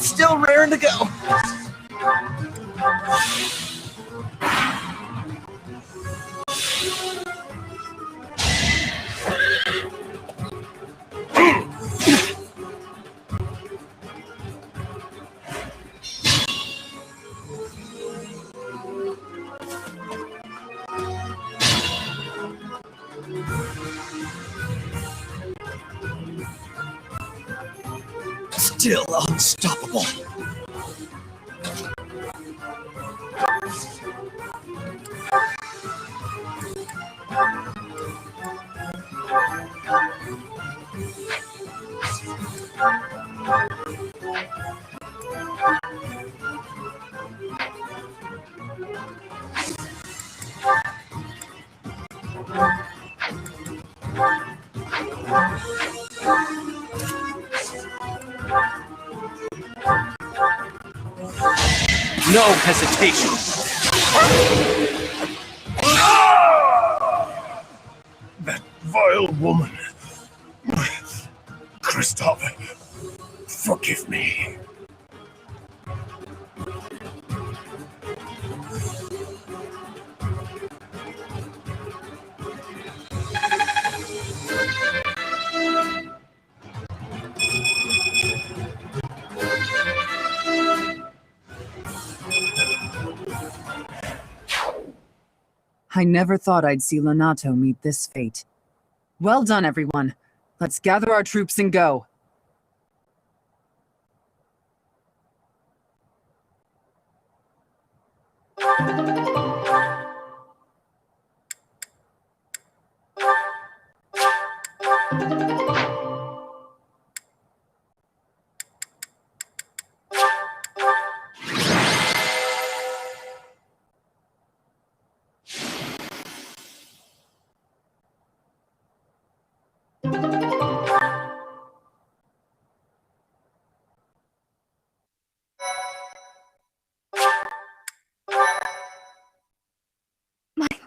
Still raring to go. Still unstoppable. No hesitation. That vile woman. Christoph, forgive me. I never thought I'd see Lonato meet this fate. Well done, everyone. Let's gather our troops and go.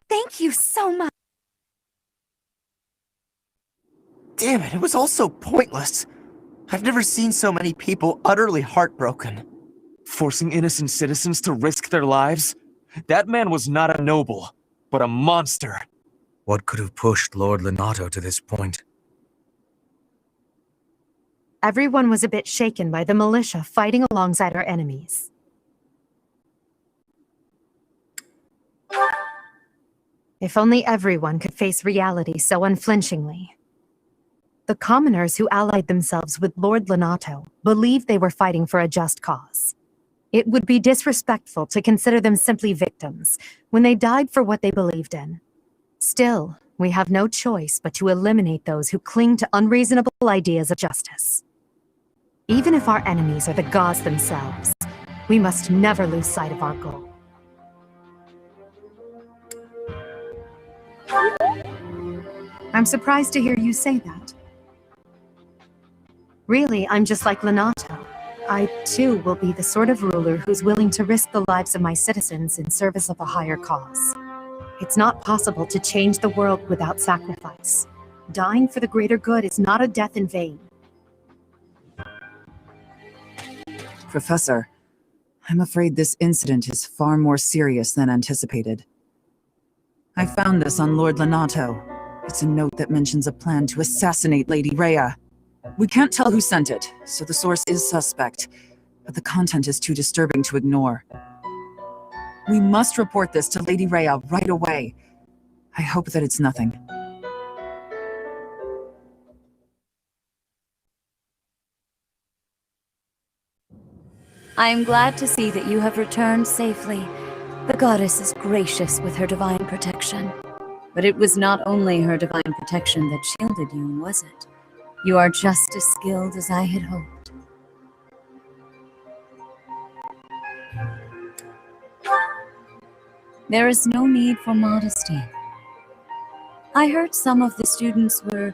Thank you so much. Damn it, it was all so pointless. I've never seen so many people utterly heartbroken. Forcing innocent citizens to risk their lives? That man was not a noble, but a monster. What could have pushed Lord Lonato to this point? Everyone was a bit shaken by the militia fighting alongside our enemies. If only everyone could face reality so unflinchingly. The commoners who allied themselves with Lord Lonato believed they were fighting for a just cause. It would be disrespectful to consider them simply victims when they died for what they believed in. Still, we have no choice but to eliminate those who cling to unreasonable ideas of justice. Even if our enemies are the gods themselves, we must never lose sight of our goal. I'm surprised to hear you say that. Really, I'm just like Lonato. I, too, will be the sort of ruler who's willing to risk the lives of my citizens in service of a higher cause. It's not possible to change the world without sacrifice. Dying for the greater good is not a death in vain. Professor, I'm afraid this incident is far more serious than anticipated. I found this on Lord Lonato. It's a note that mentions a plan to assassinate Lady Rhea. We can't tell who sent it, so the source is suspect, but the content is too disturbing to ignore. We must report this to Lady Rhea right away. I hope that it's nothing. I am glad to see that you have returned safely. The goddess is gracious with her divine protection. But it was not only her divine protection that shielded you, was it? You are just as skilled as I had hoped. There is no need for modesty. I heard some of the students were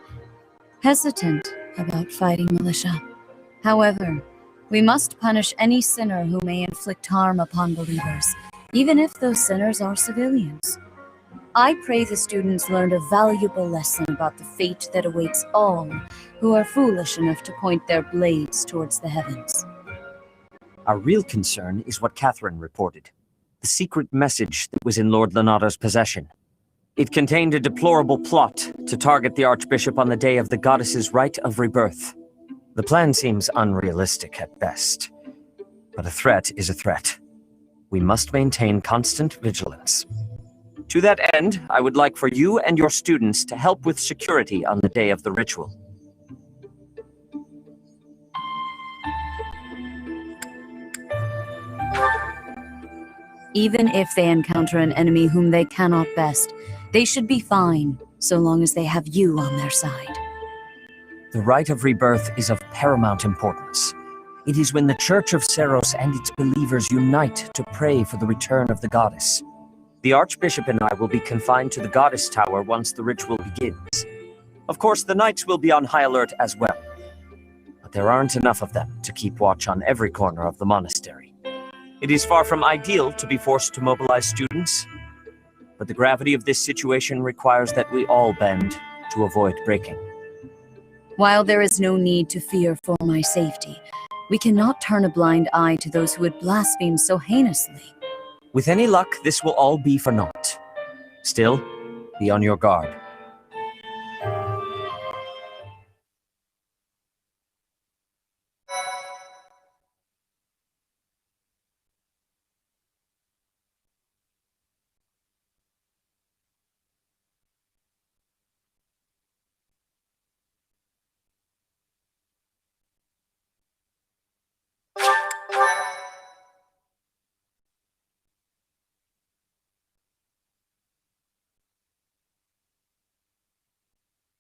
hesitant about fighting militia. However, we must punish any sinner who may inflict harm upon believers, even if those sinners are civilians. I pray the students learned a valuable lesson about the fate that awaits all who are foolish enough to point their blades towards the heavens. Our real concern is what Catherine reported. The secret message that was in Lord Lenato's possession. It contained a deplorable plot to target the Archbishop on the day of the goddess's rite of rebirth. The plan seems unrealistic at best, but a threat is a threat. We must maintain constant vigilance. To that end, I would like for you and your students to help with security on the day of the ritual. Even if they encounter an enemy whom they cannot best, they should be fine, so long as they have you on their side. The rite of rebirth is of paramount importance. It is when the Church of Seros and its believers unite to pray for the return of the goddess. The Archbishop and I will be confined to the Goddess Tower once the ritual begins. Of course, the knights will be on high alert as well. But there aren't enough of them to keep watch on every corner of the monastery. It is far from ideal to be forced to mobilize students, but the gravity of this situation requires that we all bend to avoid breaking. While there is no need to fear for my safety, we cannot turn a blind eye to those who would blaspheme so heinously. With any luck, this will all be for naught. Still, be on your guard.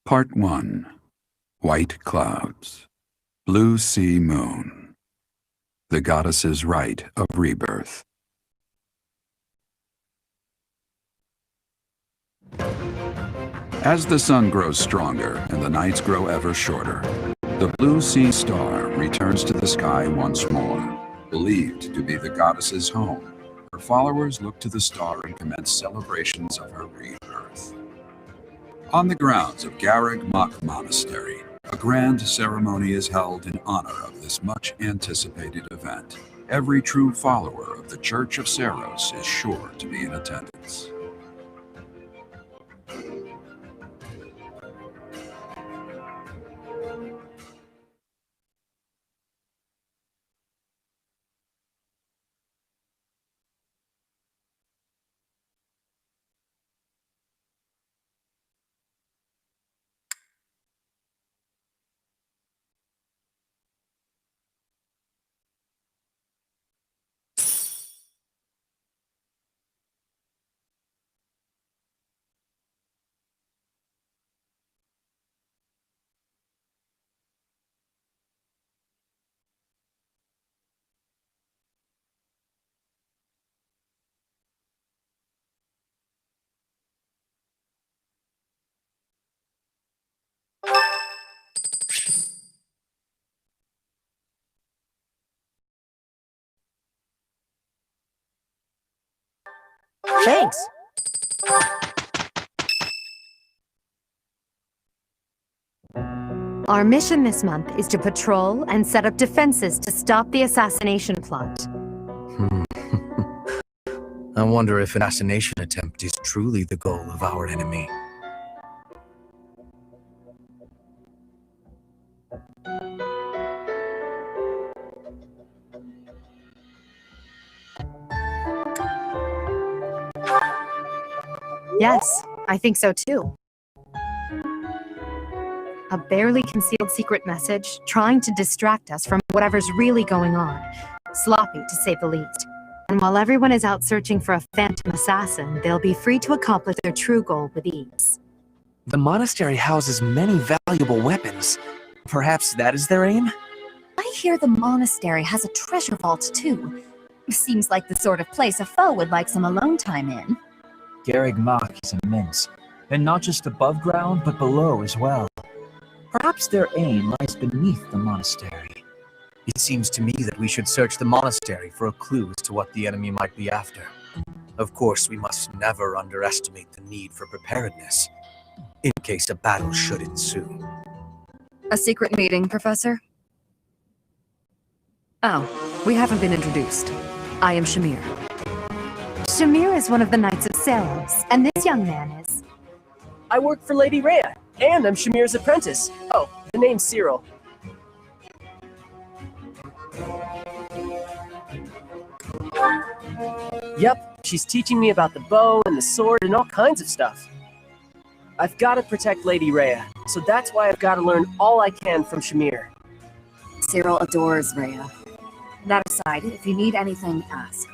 Part 1. White Clouds. Blue Sea Moon. The Goddess's Rite of Rebirth. As the sun grows stronger and the nights grow ever shorter, the Blue Sea Star returns to the sky once more. Believed to be the goddess's home, her followers look to the star and commence celebrations of her rebirth. On the grounds of Garrig Mach Monastery, a grand ceremony is held in honor of this much-anticipated event. Every true follower of the Church of Seros is sure to be in attendance. Thanks. Our mission this month is to patrol and set up defenses to stop the assassination plot. I wonder if an assassination attempt is truly the goal of our enemy. Yes, I think so too. A barely concealed secret message trying to distract us from whatever's really going on. Sloppy, to say the least. And while everyone is out searching for a phantom assassin, they'll be free to accomplish their true goal with ease. The monastery houses many valuable weapons. Perhaps that is their aim? I hear the monastery has a treasure vault too. Seems like the sort of place a foe would like some alone time in. Garreg Mach is immense, and not just above ground, but below as well. Perhaps their aim lies beneath the monastery. It seems to me that we should search the monastery for a clue as to what the enemy might be after. Of course, we must never underestimate the need for preparedness, in case a battle should ensue. A secret meeting, Professor? Oh, we haven't been introduced. I am Shamir. Shamir is one of the Knights of Saros, and this young man is... I work for Lady Rhea, and I'm Shamir's apprentice. Oh, the name's Cyril. Yep, she's teaching me about the bow and the sword and all kinds of stuff. I've got to protect Lady Rhea, so that's why I've got to learn all I can from Shamir. Cyril adores Rhea. That aside, if you need anything, ask.